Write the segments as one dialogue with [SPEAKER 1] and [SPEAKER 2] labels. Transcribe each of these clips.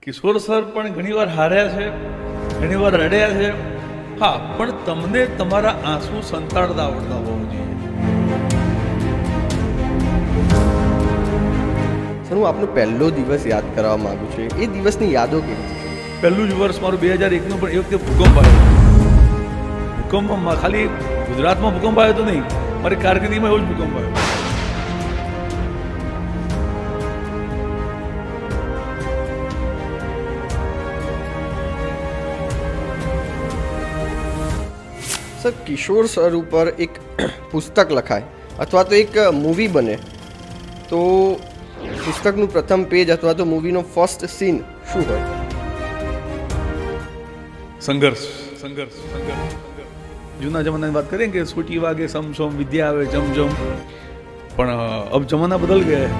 [SPEAKER 1] કિશોર sir પણ ઘણીવાર હાર્યા છે, ઘણીવાર રડ્યા છે. હા, પણ તમને તમારા આંસુ સંતાડતા આવડતા હોવું જોઈએ.
[SPEAKER 2] સર, હું આપનો પહેલો દિવસ યાદ કરવા માંગુ છું. એ દિવસની યાદો કેવી છે?
[SPEAKER 1] પહેલું જ વર્ષ મારું 2001નું, પણ એ વખતે ભૂકંપ આવ્યો. ભૂકંપમાં ખાલી ગુજરાતમાં ભૂકંપ આવ્યો તો નહીં, મારી કારકિર્દીમાં એવો જ ભૂકંપ આવ્યો.
[SPEAKER 2] સર, કિશોર સર ઉપર એક પુસ્તક લખાય અથવા તો એક મૂવી બને તો પુસ્તકનું પ્રથમ પેજ અથવા તો મૂવીનો ફર્સ્ટ સીન શું હોય?
[SPEAKER 1] સંઘર્ષ. જૂના જમાનાની વાત કરીએ કે સૂટી વાગે સમસમ, વિદ્યા આવે જમજમ, પણ અબ જમાના બદલ ગયા.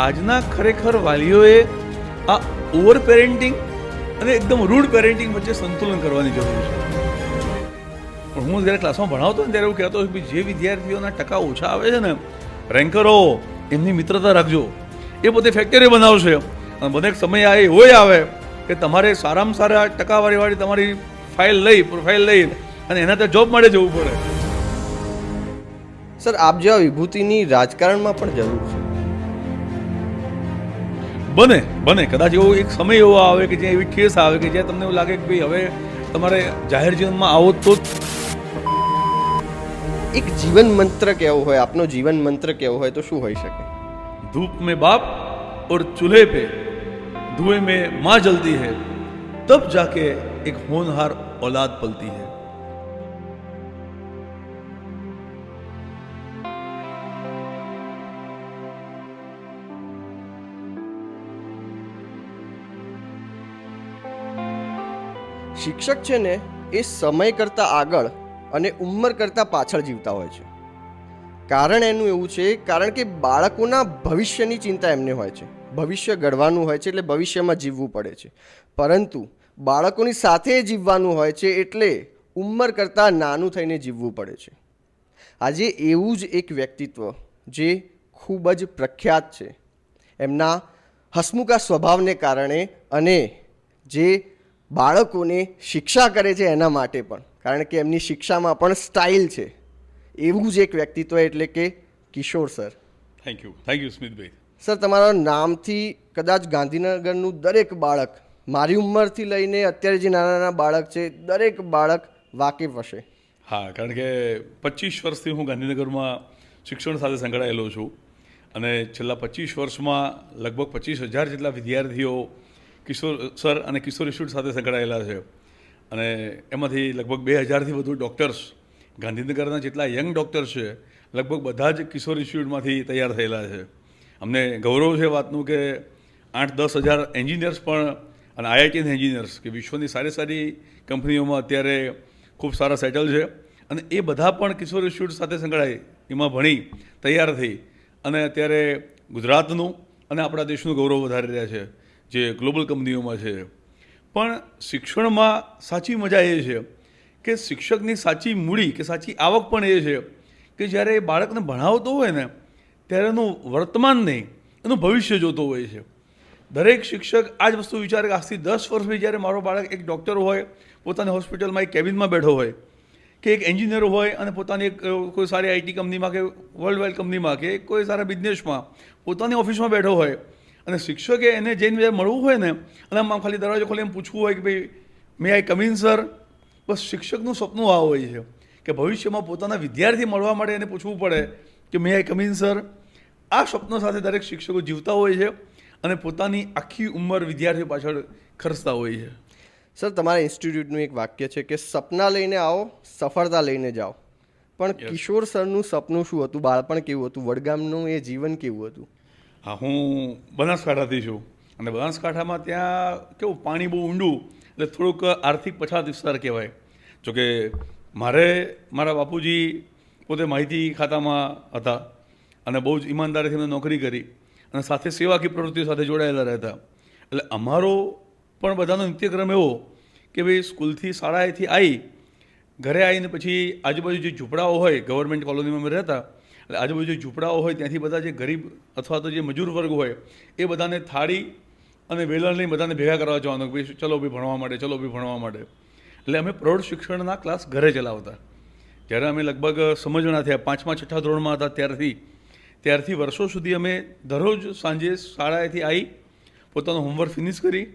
[SPEAKER 1] આજના ખરેખર વાલીઓએ આ ઓવર પેરેન્ટિંગ અને એકદમ રૂડ પેરેન્ટિંગ વચ્ચે સંતુલન કરવાની જરૂર છે. પણ હું જ્યારે ક્લાસમાં ભણાવતો ને ત્યારે એવું કહેતો કે જે વિદ્યાર્થીઓના ટકા ઓછા આવે છે ને, રેન્કરો, એમની મિત્રતા રાખજો. એ પોતે ફેક્ટરી બનાવશે અને બધે સમય આવે એવોય આવે કે તમારે સારામાં સારા ટકાવાળીવાળી તમારી પ્રોફાઇલ લઈ અને એના ત્યાં જોબ માટે જવું પડે.
[SPEAKER 2] સર, આપ જેવા વિભૂતિની રાજકારણમાં પણ જરૂર છે.
[SPEAKER 1] બને કદાચ એવો એક સમય એવો આવે કે જ્યાં એવી ઠેસ આવે કે જ્યાં તમને એવું લાગે કે ભાઈ હવે તમારે જાહેર જીવનમાં આવો તો જ.
[SPEAKER 2] એક જીવન મંત્ર કેવો હોય, આપનો જીવન મંત્ર કેવો હોય તો શું હોઈ શકે?
[SPEAKER 1] धूप में बाप और चूल्हे पे धुएं में माँ जलती है, तब जाके एक होनहार औलाद पलती है.
[SPEAKER 2] શિક્ષક છે ને એ સમય કરતાં આગળ અને ઉંમર કરતાં પાછળ જીવતા હોય છે. કારણ એનું એવું છે, કારણ કે બાળકોના ભવિષ્યની ચિંતા એમને હોય છે. ભવિષ્ય ઘડવાનું હોય છે એટલે ભવિષ્યમાં જીવવું પડે છે, પરંતુ બાળકોની સાથે જીવવાનું હોય છે એટલે ઉંમર કરતાં નાનું થઈને જીવવું પડે છે. આજે એવું જ એક વ્યક્તિત્વ જે ખૂબ જ પ્રખ્યાત છે એમના હસમુખા સ્વભાવને કારણે, અને જે બાળકોને શિક્ષા કરે છે એના માટે પણ, કારણ કે એમની શિક્ષામાં પણ સ્ટાઇલ છે. એવું જ એક વ્યક્તિત્વ એટલે કે કિશોર સર.
[SPEAKER 1] થેન્ક યુ સ્મિતભાઈ.
[SPEAKER 2] સર, તમારા નામથી કદાચ ગાંધીનગરનું દરેક બાળક, મારી ઉંમરથી લઈને અત્યારે જે નાના નાના બાળક છે, દરેક બાળક વાકેફ હશે.
[SPEAKER 1] હા, કારણ કે 25 વર્ષથી હું ગાંધીનગરમાં શિક્ષણ સાથે સંકળાયેલો છું અને છેલ્લા 25 વર્ષમાં લગભગ 25,000 જેટલા વિદ્યાર્થીઓ કિશોર સર અને કિશોર ઇન્સ્ટિટ્યૂટ સાથે સંકળાયેલા છે. અને એમાંથી લગભગ 2,000થી વધુ ડૉક્ટર્સ, ગાંધીનગરના જેટલા યંગ ડૉક્ટર્સ છે, લગભગ બધા જ કિશોર ઇન્સ્ટિટ્યૂટમાંથી તૈયાર થયેલા છે. અમને ગૌરવ છે વાતનું કે 8-10 હજાર એન્જિનિયર્સ પણ, અને આઈઆઈટી એન્જિનિયર્સ કે વિશ્વની સારી કંપનીઓમાં અત્યારે ખૂબ સારા સેટલ છે, અને એ બધા પણ કિશોર ઇન્સ્ટિટ્યૂટ સાથે સંકળાઈ, એમાં ભણી તૈયાર થઈ અને અત્યારે ગુજરાતનું અને આપણા દેશનું ગૌરવ વધારી રહ્યા છે, જે ગ્લોબલ કંપનીઓમાં છે. પણ શિક્ષણમાં સાચી મજા એ છે કે શિક્ષકની સાચી મૂડી કે સાચી આવક પણ એ છે કે જ્યારે એ બાળકને ભણાવતો હોય ને ત્યારે એનું વર્તમાન નહીં, એનું ભવિષ્ય જોતો હોય છે. દરેક શિક્ષક આ જ વસ્તુ વિચારે કે આજથી 10 વર્ષ પછી જ્યારે મારો બાળક એક ડૉક્ટર હોય, પોતાની હોસ્પિટલમાં એક કેબિનમાં બેઠો હોય, કે એક એન્જિનિયર હોય અને પોતાની એક કોઈ સારી આઈટી કંપનીમાં કે વર્લ્ડ વાઇડ કંપનીમાં કે કોઈ સારા બિઝનેસમાં પોતાની ઓફિસમાં બેઠો હોય, અને શિક્ષકે એને જઈને મળવું હોય ને, અને આમ ખાલી દરવાજો ખોલી એમ પૂછવું હોય કે ભાઈ મે આઈ કમ ઇન સર. બસ શિક્ષકનું સપનું આ હોય છે કે ભવિષ્યમાં પોતાના વિદ્યાર્થી મળવા માટે એને પૂછવું પડે કે મે આઈ કમ ઇન સર. આ સ્વપ્ન સાથે દરેક શિક્ષકો જીવતા હોય છે અને પોતાની આખી ઉંમર વિદ્યાર્થીઓ પાછળ ખર્ચતા હોય છે.
[SPEAKER 2] સર, તમારા ઇન્સ્ટિટ્યૂટનું એક વાક્ય છે કે સપના લઈને આવો, સફળતા લઈને જાઓ. પણ કિશોર સરનું સપનું શું હતું? બાળપણ કેવું હતું? વડગામનું એ જીવન કેવું હતું?
[SPEAKER 1] હા, હું બનાસકાંઠાથી છું અને બનાસકાંઠામાં ત્યાં કેવું પાણી બહુ ઊંડું, એટલે થોડુંક આર્થિક પછાત વિસ્તાર કહેવાય. જોકે મારા બાપુજી પોતે માહિતી ખાતામાં હતા અને બહુ જ ઈમાનદારીથી એમને નોકરી કરી અને સાથે સેવાકીય પ્રવૃત્તિઓ સાથે જોડાયેલા રહેતા. એટલે અમારો પણ બધાનો નિત્યક્રમ એવો કે ભાઈ સ્કૂલથી શાળાએથી આવી, ઘરે આવીને પછી આજુબાજુ જે ઝૂંપડાઓ હોય, ગવર્મેન્ટ કોલોનીમાં અમે રહેતા, એટલે આજુબાજુ જે ઝૂંપડાઓ હોય ત્યાંથી બધા જે ગરીબ અથવા તો જે મજૂર વર્ગ હોય એ બધાને થાળી અને વેલણ લઈને બધાને ભેગા કરવા જવાનું કે ભાઈ ચલો ભાઈ ભણવા માટે, ચલો ભાઈ ભણવા માટે. એટલે અમે પ્રૌઢ શિક્ષણના ક્લાસ ઘરે ચલાવતા. જ્યારે અમે લગભગ સમજણા થયા 5મા 6ઠા ધોરણમાં હતા ત્યારથી વર્ષો સુધી અમે દરરોજ સાંજે શાળાએથી આવી પોતાનું હોમવર્ક ફિનિશ કરી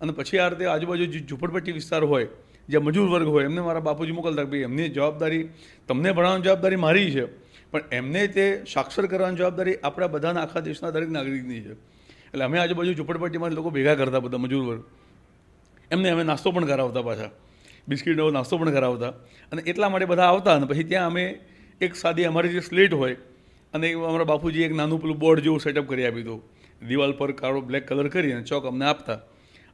[SPEAKER 1] અને પછી આ રીતે આજુબાજુ જે ઝૂંપડપટ્ટી વિસ્તાર હોય, જ્યાં મજૂર વર્ગ હોય, એમને મારા બાપુજી મોકલતા કે ભાઈ એમની જવાબદારી, તમને ભણાવવાની જવાબદારી મારી છે, પણ એમને તે સાક્ષર કરવાની જવાબદારી આપણા બધાના આખા દેશના દરેક નાગરિકની છે. એટલે અમે આજુબાજુ ઝૂંપડપટ્ટીમાં લોકો ભેગા કરતા, બધા મજૂર વર્ગ, એમને અમે નાસ્તો પણ કરાવતા, પાછા બિસ્કીટનો નાસ્તો પણ કરાવતા. અને એટલા માટે બધા આવતા. અને પછી ત્યાં અમે એક સાદી અમારી જે સ્લેટ હોય અને અમારા બાપુજી એક નાનું પેલું બોર્ડ જેવું સેટઅપ કરી આપ્યું હતું, દિવાલ પર કાળો બ્લેક કલર કરી અને ચોક અમને આપતા.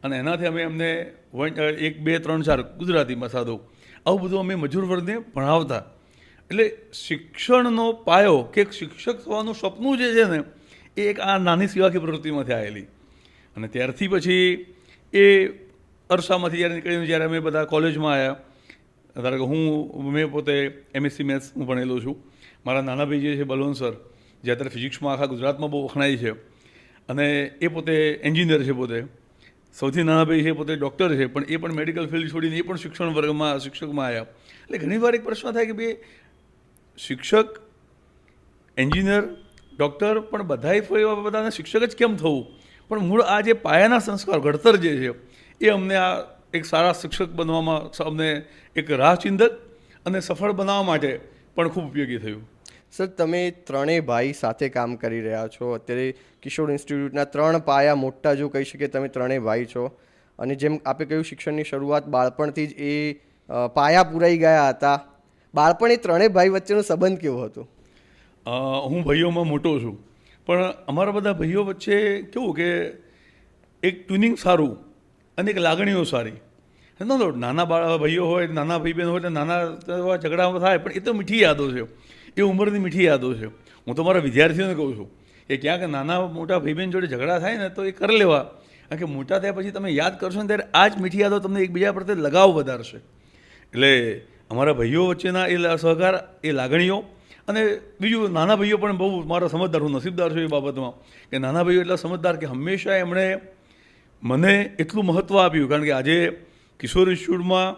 [SPEAKER 1] અને એનાથી અમે એમને 1 2 3 4 ગુજરાતીમાં સાદું આવું બધું અમે મજૂર વર્ગને ભણાવતા. એટલે શિક્ષણનો પાયો કે શિક્ષક થવાનું સપનું જે છે ને એ એક આ નાની સેવાકીય પ્રવૃત્તિમાંથી આવેલી. અને ત્યારથી પછી એ અરસામાંથી જ્યારે નીકળીને જ્યારે અમે બધા કોલેજમાં આવ્યા, ધારો કે મેં પોતે MSc મેથ્સ હું ભણેલો છું. મારા નાના ભાઈ જે છે બલવંત સર, જે અત્યારે ફિઝિક્સમાં આખા ગુજરાતમાં બહુ વખણાય છે, અને એ પોતે એન્જિનિયર છે. પોતે સૌથી નાના ભાઈ છે પોતે ડૉક્ટર છે, પણ એ પણ મેડિકલ ફિલ્ડ છોડીને એ પણ શિક્ષકમાં આવ્યા. એટલે ઘણીવાર એક પ્રશ્ન થાય કે ભાઈ શિક્ષક, એન્જિનિયર, ડૉક્ટર, પણ બધાને શિક્ષક જ કેમ થવું? પણ મૂળ આ જે પાયાના સંસ્કાર ઘડતર જે છે એ અમને આ એક સારા શિક્ષક બનવામાં, અમને એક રાહચિંતક અને સફળ બનાવવા માટે પણ ખૂબ ઉપયોગી થયું.
[SPEAKER 2] સર, તમે ત્રણેય ભાઈ સાથે કામ કરી રહ્યા છો. અત્યારે કિશોર ઇન્સ્ટિટ્યૂટના 3 પાયા મોટા જો કહી શકીએ, તમે ત્રણેય ભાઈ છો. અને જેમ આપે કહ્યું, શિક્ષણની શરૂઆત બાળપણથી જ એ પાયા પૂરાઈ ગયા હતા. બાળપણ એ ત્રણેય ભાઈ વચ્ચેનો સંબંધ કેવો હતો?
[SPEAKER 1] હું ભાઈઓમાં મોટો છું, પણ અમારા બધા ભાઈઓ વચ્ચે કેવું કે એક ટ્યુનિંગ સારું અને એક લાગણીઓ સારી. નાના ભાઈઓ હોય, નાના ભાઈ બહેન હોય એટલે નાના ઝઘડા થાય, પણ એ તો મીઠી યાદો છે, એ ઉંમરની મીઠી યાદો છે. હું તો મારા વિદ્યાર્થીઓને કહું છું કે ક્યાંક નાના મોટા ભાઈ બહેન જોડે ઝઘડા થાય ને તો એ કરી લેવા, કારણ કે મોટા થયા પછી તમે યાદ કરશો ને ત્યારે આ જ મીઠી યાદો તમને એકબીજા પ્રત્યે લગાવ વધારશે. એટલે અમારા ભાઈઓ વચ્ચેના એ સહકાર, એ લાગણીઓ. અને બીજું, નાના ભાઈઓ પણ બહુ મારા સમજદાર, હું નસીબદાર છું એ બાબતમાં કે નાના ભાઈઓ એટલા સમજદાર કે હંમેશા એમણે મને એટલું મહત્ત્વ આપ્યું. કારણ કે આજે કિશોર ઇન્સ્ટિટ્યૂટમાં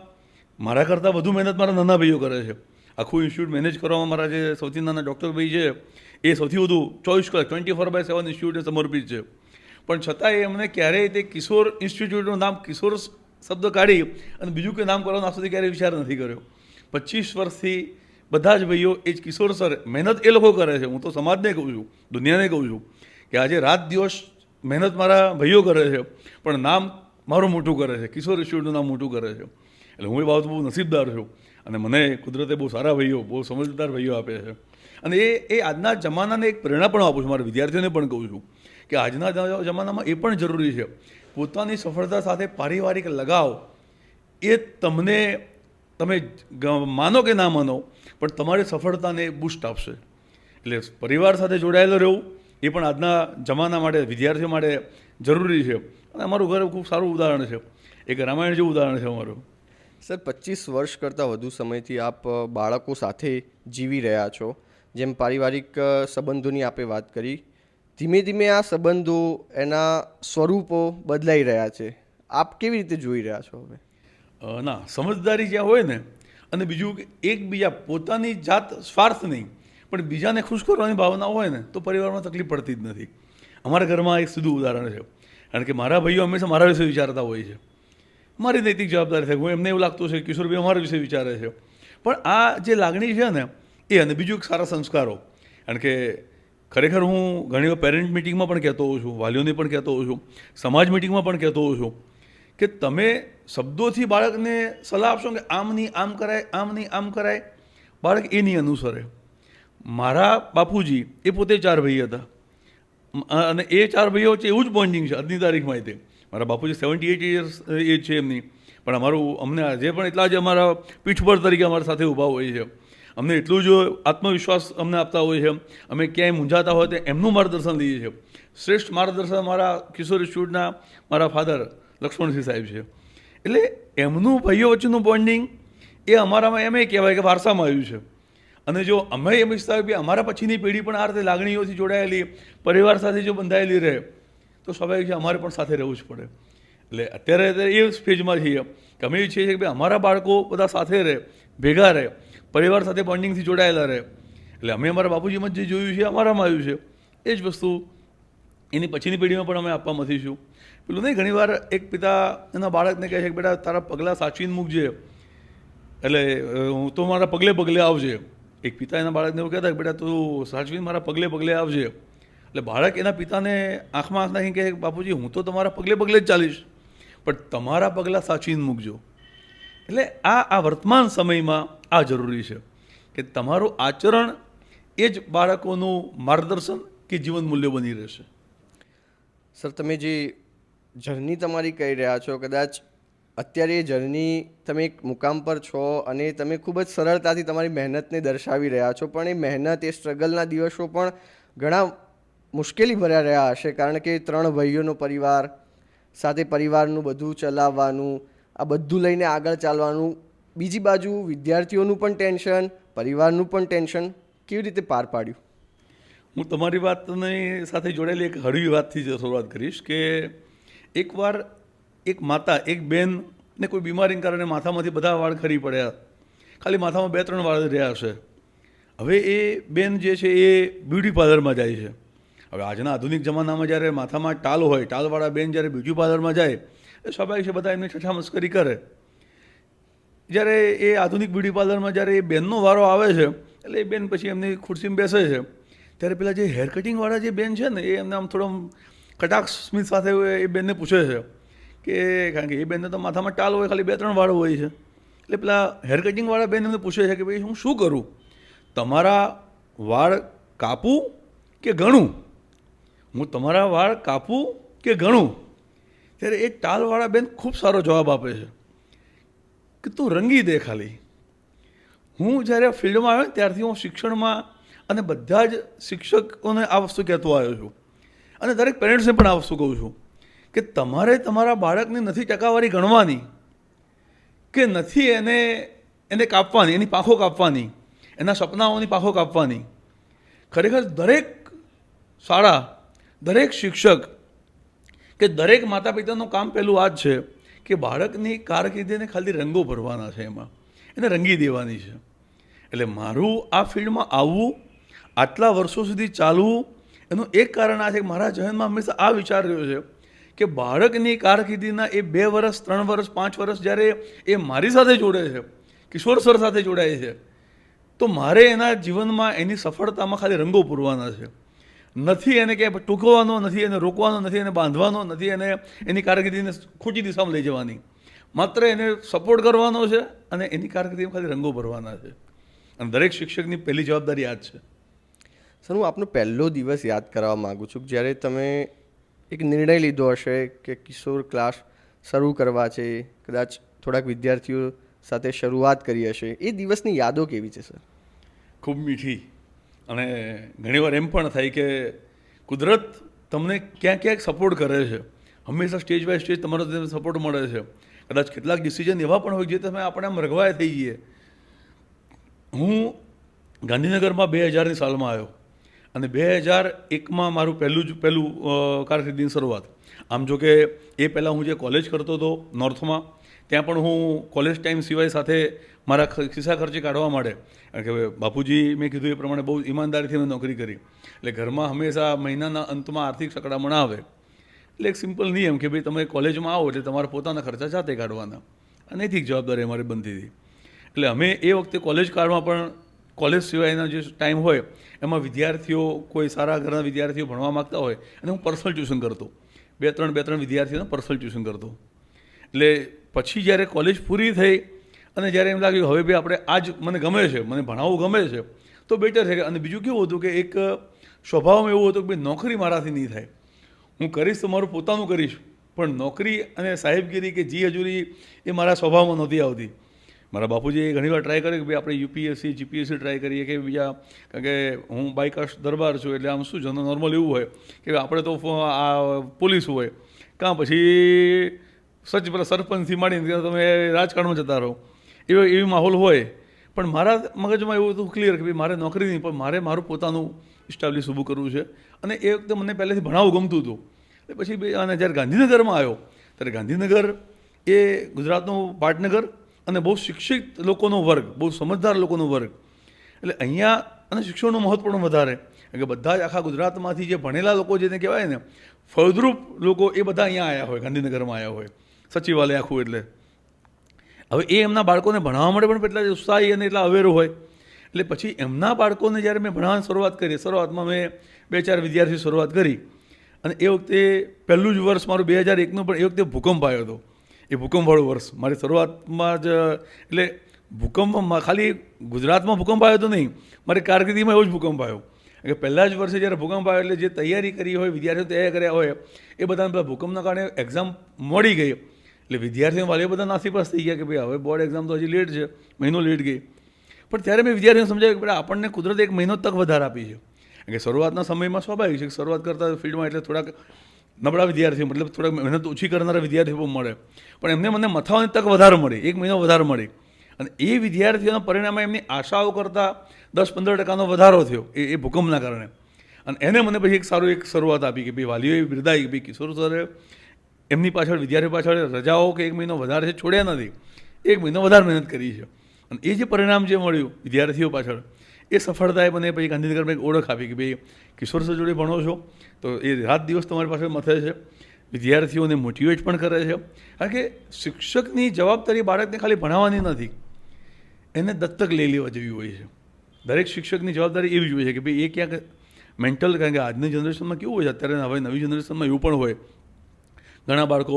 [SPEAKER 1] મારા કરતાં વધુ મહેનત મારા નાના ભાઈઓ કરે છે. આખું ઇન્સ્ટિટ્યૂટ મેનેજ કરવામાં મારા જે સૌથી નાના ડૉક્ટર ભાઈ છે એ સૌથી વધુ 24 કલાક 24/7 ઇન્સ્ટિટ્યૂટને સમર્પિત છે. પણ છતાંય એમને ક્યારેય તે કિશોર ઇન્સ્ટિટ્યૂટનું નામ, કિશોર શબ્દ કાઢી અને બીજું કંઈ નામ કરવાનો આજ સુધી ક્યારેય વિચાર નથી કર્યો. 25 વર્ષથી બધા જ ભાઈઓ એ જ કિશોર સર, મહેનત એ લોકો કરે છે. હું તો સમાજને કહું છું, દુનિયાને કહું છું કે આજે રાત દિવસ મહેનત મારા ભાઈઓ કરે છે, પણ નામ મારું મોટું કરે છે, કિશોર ઇન્સ્ટિટ્યૂટનું નામ મોટું કરે છે. એટલે હું એ બાબત બહુ નસીબદાર છું. અને મને કુદરતે બહુ સારા ભાઈઓ, બહુ સમજદાર ભાઈઓ આપે છે. અને એ આજના જમાનાને એક પ્રેરણા પણ આપું છું, મારા વિદ્યાર્થીઓને પણ કહું છું કે આજના જમાનામાં એ પણ જરૂરી છે. પોતાની સફળતા સાથે પારિવારિક લગાવ એ તમે માનો કે ના માનો, પણ તમારી સફળતાને બૂસ્ટ આપશે. એટલે પરિવાર સાથે જોડાયેલું રહેવું એ પણ આજના જમાના માટે, વિદ્યાર્થીઓ માટે જરૂરી છે. અને અમારું ઘર ખૂબ સારું ઉદાહરણ છે, એક રામાયણ જેવું ઉદાહરણ છે અમારું.
[SPEAKER 2] સર, 25 વર્ષ કરતાં વધુ સમયથી આપ બાળકો સાથે જીવી રહ્યા છો. જેમ પારિવારિક સંબંધોની આપે વાત કરી, ધીમે ધીમે આ સંબંધો, એના સ્વરૂપો બદલાઈ રહ્યા છે. આપ કેવી રીતે જોઈ રહ્યા છો હવે?
[SPEAKER 1] ના, સમજદારી જ્યાં હોય ને, અને બીજું કે એકબીજા, પોતાની જાત સ્વાર્થ નહીં પણ બીજાને ખુશ કરવાની ભાવના હોય ને, તો પરિવારમાં તકલીફ પડતી જ નથી. અમારા ઘરમાં એક સીધું ઉદાહરણ છે. કારણ કે મારા ભાઈઓ હંમેશા મારા વિશે વિચારતા હોય છે. મારી નૈતિક જવાબદારી થાય, હું એમને એવું લાગતું છે કે કિશોરભાઈ અમારા વિશે વિચારે છે. પણ આ જે લાગણી છે ને એ, અને બીજું એક સારા સંસ્કારો. કારણ કે ખરેખર હું ઘણી વાર પેરેન્ટ મિટિંગમાં પણ કહેતો હોઉં છું, વાલીઓને પણ કહેતો હોઉં છું, સમાજ મિટિંગમાં પણ કહેતો હોઉં છું કે તમે શબ્દોથી બાળકને સલાહ આપશો કે આમ નહીં આમ કરાય, આમ નહીં આમ કરાય, બાળક એ નહીં અનુસરે. મારા બાપુજી એ પોતે 4 ભાઈ હતા, અને એ 4 ભાઈઓ વચ્ચે એવું જ બોન્ડિંગ છે આજની તારીખમાં. તે મારા બાપુજી 78 યર્સ એજ છે એમની, પણ અમને આજે પણ એટલા જ અમારા પીઠબળ તરીકે અમારા સાથે ઊભા હોય છે. અમને એટલું જ આત્મવિશ્વાસ અમને આપતા હોય છે. અમે ક્યાંય મૂંઝાતા હોય તો એમનું માર્ગદર્શન લઈએ છીએ. શ્રેષ્ઠ માર્ગદર્શન મારા કિશોર ઇન્સ્ટિટ્યૂટના મારા ફાધર લક્ષ્મણસિંહ સાહેબ છે. એટલે એમનું ભાઈઓ વચ્ચેનું બોન્ડિંગ એ અમારામાં એમ કહેવાય કે વારસામાં આવ્યું છે. અને જો અમે એમ ઈચ્છતા હોય કે અમારા પછીની પેઢી પણ આ રીતે લાગણીઓથી જોડાયેલી, પરિવાર સાથે જો બંધાયેલી રહે, તો સ્વાભાવિક છે અમારે પણ સાથે રહેવું જ પડે. એટલે અત્યારે એ સ્ટેજમાં છીએ કે અમે એ છીએ કે ભાઈ અમારા બાળકો બધા સાથે રહે, ભેગા રહે, પરિવાર સાથે બોન્ડિંગથી જોડાયેલા રહે. એટલે અમે અમારા બાપુજીમાં જે જોયું છે અમારામાં આવ્યું છે એ જ વસ્તુ એની પછીની પેઢીમાં પણ અમે આપવા મથીશું. પેલું નહીં, ઘણીવાર એક પિતા એના બાળકને કહે છે કે બેટા તારા પગલાં સાચવીને મૂકજે, એટલે હું તો મારા પગલે પગલે આવજે. એક પિતા એના બાળકને એવું કહેતા કે બેટા તું સાચવીને મારા પગલે પગલે આવજે. એટલે બાળક એના પિતાને આંખમાં આંખ નાખીને કહે બાપુજી હું તો તમારા પગલે પગલે જ ચાલીશ, પણ તમારા પગલાં સાચવીને મૂકજો. એટલે આ વર્તમાન સમયમાં આ જરૂરી છે કે તમારું આચરણ એ જ બાળકોનું માર્ગદર્શન કે જીવન મૂલ્યો બની રહેશે.
[SPEAKER 2] સર, તમે જે જર્ની તમારી કહી રહ્યા છો, કદાચ અત્યારે એ જર્ની તમે એક મુકામ પર છો અને તમે ખૂબ જ સરળતાથી તમારી મહેનતને દર્શાવી રહ્યા છો, પણ એ મહેનત, એ સ્ટ્રગલના દિવસો પણ ઘણા મુશ્કેલી ભર્યા રહ્યા હશે, કારણ કે 3 ભાઈઓનો પરિવાર સાથે પરિવારનું બધું ચલાવવાનું, આ બધું લઈને આગળ ચાલવાનું, બીજી બાજુ વિદ્યાર્થીઓનું પણ ટેન્શન, પરિવારનું પણ ટેન્શન, કેવી રીતે પાર પાડ્યું?
[SPEAKER 1] હું તમારી વાતની સાથે જોડાયેલી એક હળવી વાતથી જ શરૂઆત કરીશ કે એકવાર એક માતા, એક બેનને કોઈ બીમારીને કારણે માથામાંથી બધા વાળ ખરી પડ્યા, ખાલી માથામાં 2-3 વાળ રહ્યા હશે. હવે એ બેન જે છે એ બ્યુટી પાર્લરમાં જાય છે. હવે આજના આધુનિક જમાનામાં જ્યારે માથામાં ટાલ હોય, ટાલવાળા બેન જ્યારે બ્યુટી પાર્લરમાં જાય એ સ્વાભાવિક છે બધા એમની ઠઠ્ઠા મસ્કરી કરે. જ્યારે એ આધુનિક બ્યુટી પાર્લરમાં જ્યારે એ બેનનો વારો આવે છે એટલે એ બેન પછી એમની ખુરશીમાં બેસે છે, ત્યારે પેલા જે હેર કટિંગવાળા જે બેન છે ને એ એમને આમ થોડો કટાક્ષ સ્મિત સાથે એ બેનને પૂછે છે કે કારણ કે એ બેનને તો માથામાં ટાલ હોય, ખાલી 2-3 વાળ હોય છે. એટલે પેલા હેર કટિંગવાળા બેન એમને પૂછે છે કે ભાઈ હું શું કરું, તમારા વાળ કાપું કે ગણું, હું તમારા વાળ કાપું કે ગણું? ત્યારે એ ટાલવાળા બેન ખૂબ સારો જવાબ આપે છે કે તું રંગી દે ખાલી. હું જ્યારે ફિલ્ડમાં આવ્યો ત્યારથી હું શિક્ષણમાં અને બધા જ શિક્ષકોને આ વસ્તુ કહેતો આવ્યો છું અને દરેક પેરેન્ટ્સને પણ આ વસ્તુ કહું છું કે તમારે તમારા બાળકની નથી ટકાવારી ગણવાની કે નથી એને કાપવાની, એની પાંખો કાપવાની, એના સપનાઓની પાંખો કાપવાની. ખરેખર દરેક શાળા, દરેક શિક્ષક કે દરેક માતા પિતાનું કામ પહેલું આ જ છે કે બાળકની કારકિર્દીને ખાલી રંગો ભરવાના છે, એમાં એને રંગી દેવાની છે. એટલે મારું આ ફિલ્ડમાં આવવું, આટલા વર્ષો સુધી ચાલવું, એનું એક કારણ આ છે કે મારા જહનમાં હંમેશા આ વિચાર રહ્યો છે કે બાળકની કારકિર્દીના એ 2 વર્ષ, 3 વર્ષ, 5 વર્ષ જ્યારે એ મારી સાથે જોડે છે, કિશોર સર સાથે જોડાય છે, તો મારે એના જીવનમાં એની સફળતામાં ખાલી રંગો પૂરવાના છે. નથી એને ક્યાંય ટૂંકવાનો, નથી એને રોકવાનો, નથી એને બાંધવાનો, નથી એને એની કારકિર્દીને ખોટી દિશામાં લઈ જવાની, માત્ર એને સપોર્ટ કરવાનો છે અને એની કારકિર્દીમાં ખાલી રંગો ભરવાના છે. અને દરેક શિક્ષકની પહેલી જવાબદારી આ જ છે.
[SPEAKER 2] સર, હું આપનો પહેલો દિવસ યાદ કરવા માગું છું જ્યારે તમે એક નિર્ણય લીધો હશે કે કિશોર ક્લાસ શરૂ કરવા છે, કદાચ થોડાક વિદ્યાર્થીઓ સાથે શરૂઆત કરી હશે, એ દિવસની યાદો કેવી છે સર?
[SPEAKER 1] ખૂબ મીઠી. અને ઘણીવાર એમ પણ થાય કે કુદરત તમને ક્યાંક ક્યાંક સપોર્ટ કરે છે, હંમેશા સ્ટેજ બાય સ્ટેજ તમારો સપોર્ટ મળે છે. કદાચ કેટલાક ડિસિઝન એવા પણ હોય જે તમે આપણે આમ રઘવાય થઈ જઈએ. હું ગાંધીનગરમાં 2000ની સાલમાં આવ્યો અને 2001માં મારું પહેલું કારકિર્દીની શરૂઆત. આમ જો કે એ પહેલાં હું જે કોલેજ કરતો હતો નોર્થમાં, ત્યાં પણ હું કોલેજ ટાઈમ સિવાય સાથે મારા ખિસ્સા ખર્ચે કાઢવા માંડે, કારણ કે બાપુજી મેં કીધું એ પ્રમાણે બહુ ઈમાનદારીથી મેં નોકરી કરી. એટલે ઘરમાં હંમેશા મહિનાના અંતમાં આર્થિક સકડામણ આવે. એટલે એક સિમ્પલ નિયમ કે ભાઈ તમે કોલેજમાં આવો એટલે તમારા પોતાના ખર્ચા જાતે કાઢવાના, અને નૈતિક જવાબદારી અમારી બનતી હતી. એટલે અમે એ વખતે કોલેજ કાળમાં પણ કોલેજ સિવાયના જે ટાઈમ હોય એમાં વિદ્યાર્થીઓ, કોઈ સારા ઘરના વિદ્યાર્થીઓ ભણવા માગતા હોય અને હું પર્સનલ ટ્યુશન કરતો, 2-3 વિદ્યાર્થીઓને પર્સનલ ટ્યુશન કરતો. એટલે પછી જ્યારે કોલેજ પૂરી થઈ અને જ્યારે એમ લાગ્યું હવે ભાઈ આપણે આ જ મને ગમે છે, મને ભણાવવું ગમે છે, તો બેટર છે. અને બીજું કેવું હતું કે એક સ્વભાવમાં એવું હતું કે ભાઈ નોકરી મારાથી નહીં થાય, હું કરીશ તો મારું પોતાનું કરીશ, પણ નોકરી અને સાહેબગીરી કે જી હજુરી એ મારા સ્વભાવમાં નહોતી આવતી. મારા બાપુજીએ ઘણીવાર ટ્રાય કર્યું કે ભાઈ આપણે યુપીએસસી જીપીએસસી ટ્રાય કરીએ કે બીજા, કારણ કે હું બાયકાસ્ટ દરબાર છું એટલે આમ શું નોર્મલ એવું હોય કે આપણે તો આ પોલીસ હોય કાં પછી સરપંચથી માંડીને તમે રાજકારણમાં જતા રહો, એવી માહોલ હોય. પણ મારા મગજમાં એવું હતું ક્લિયર કે ભાઈ મારે નોકરી નહીં, પણ મારે મારું પોતાનું એસ્ટાબ્લિશ ઊભું કરવું છે. અને એ વખતે મને પહેલેથી ભણાવવું ગમતું હતું એટલે પછી અને જ્યારે ગાંધીનગરમાં આવ્યો ત્યારે ગાંધીનગર એ ગુજરાતનું પાટનગર અને બહુ શિક્ષિત લોકોનો વર્ગ, બહુ સમજદાર લોકોનો વર્ગ. એટલે અહીંયા અને શિક્ષણનું મહત્વ પણ વધારે, કારણ કે બધા જ આખા ગુજરાતમાંથી જે ભણેલા લોકો જેને કહેવાય ને ફળદ્રુપ લોકો, એ બધા અહીંયા આવ્યા હોય, ગાંધીનગરમાં આવ્યા હોય, સચિવાલય આખું. એટલે હવે એ એમના બાળકોને ભણાવવા માટે પણ એટલા જ ઉત્સાહી અને એટલા અવેરો હોય. એટલે પછી એમના બાળકોને જ્યારે મેં ભણાવવાની શરૂઆત કરી, શરૂઆતમાં મેં 2-4 વિદ્યાર્થીઓ શરૂઆત કરી, અને એ વખતે પહેલું જ વર્ષ મારું 2001નું, પણ એ વખતે ભૂકંપ આવ્યો હતો. એ ભૂકંપવાળું વર્ષ મારી શરૂઆતમાં જ. એટલે ભૂકંપમાં ખાલી ગુજરાતમાં ભૂકંપ આવ્યો તો નહીં, મારી કારકિર્દીમાં એવો જ ભૂકંપ આવ્યો. કે પહેલાં જ વર્ષે જ્યારે ભૂકંપ આવ્યો, એટલે જે તૈયારી કરી હોય, વિદ્યાર્થીઓ તૈયાર કર્યા હોય, એ બધાને પેલા ભૂકંપના કારણે એક્ઝામ મોડી ગઈ. એટલે વિદ્યાર્થીઓ વાલીઓ બધા નાસીપાસ થઈ ગયા કે ભાઈ હવે બોર્ડ એક્ઝામ તો હજી લેટ છે, મહિનો લેટ ગઈ. પણ ત્યારે મેં વિદ્યાર્થીઓને સમજાવ્યું કે આપણને કુદરતે 1 મહિનો તક વધારે આપી છે. કારણ કે શરૂઆતના સમયમાં સ્વાભાવિક છે કે શરૂઆત કરતા ફિલ્ડમાં એટલે થોડાક નબળા વિદ્યાર્થીઓ, મતલબ થોડાક મહેનત ઓછી કરનારા વિદ્યાર્થીઓ પણ મળે, પણ એમને મને મથાવાની તક વધારે મળી, 1 મહિનો વધારે મળી. અને એ વિદ્યાર્થીઓના પરિણામે એમની આશાઓ કરતાં 10-15% વધારો થયો એ ભૂકંપના કારણે. અને એને મને પછી એક શરૂઆત આપી કે ભાઈ વાલીઓએ બિરદાવી કે ભાઈ કિશોર સરે એમની પાછળ, વિદ્યાર્થીઓ પાછળ રજાઓ કે 1 મહિનો વધારે છે છોડ્યા નથી, 1 મહિનો વધારે મહેનત કરી છે. અને એ જે પરિણામ જે મળ્યું વિદ્યાર્થીઓ પાછળ, એ સફળતાએ મને પછી ગાંધીનગરમાં એક ઓળખ આપી કે ભાઈ કિશોર સર જોડે ભણો છો તો એ રાત દિવસ તમારી પાસે મથે છે, વિદ્યાર્થીઓને મોટિવેટ પણ કરે છે. કારણ કે શિક્ષકની જવાબદારી બાળકને ખાલી ભણાવવાની નથી, એને દત્તક લઈ લેવા જેવી હોય છે. દરેક શિક્ષકની જવાબદારી એવી જ હોય છે કે ભાઈ એ ક્યાંક મેન્ટલ, કારણ કે આજની જનરેશનમાં કેવું હોય છે, અત્યારે હવે નવી જનરેશનમાં એવું પણ હોય, ઘણા બાળકો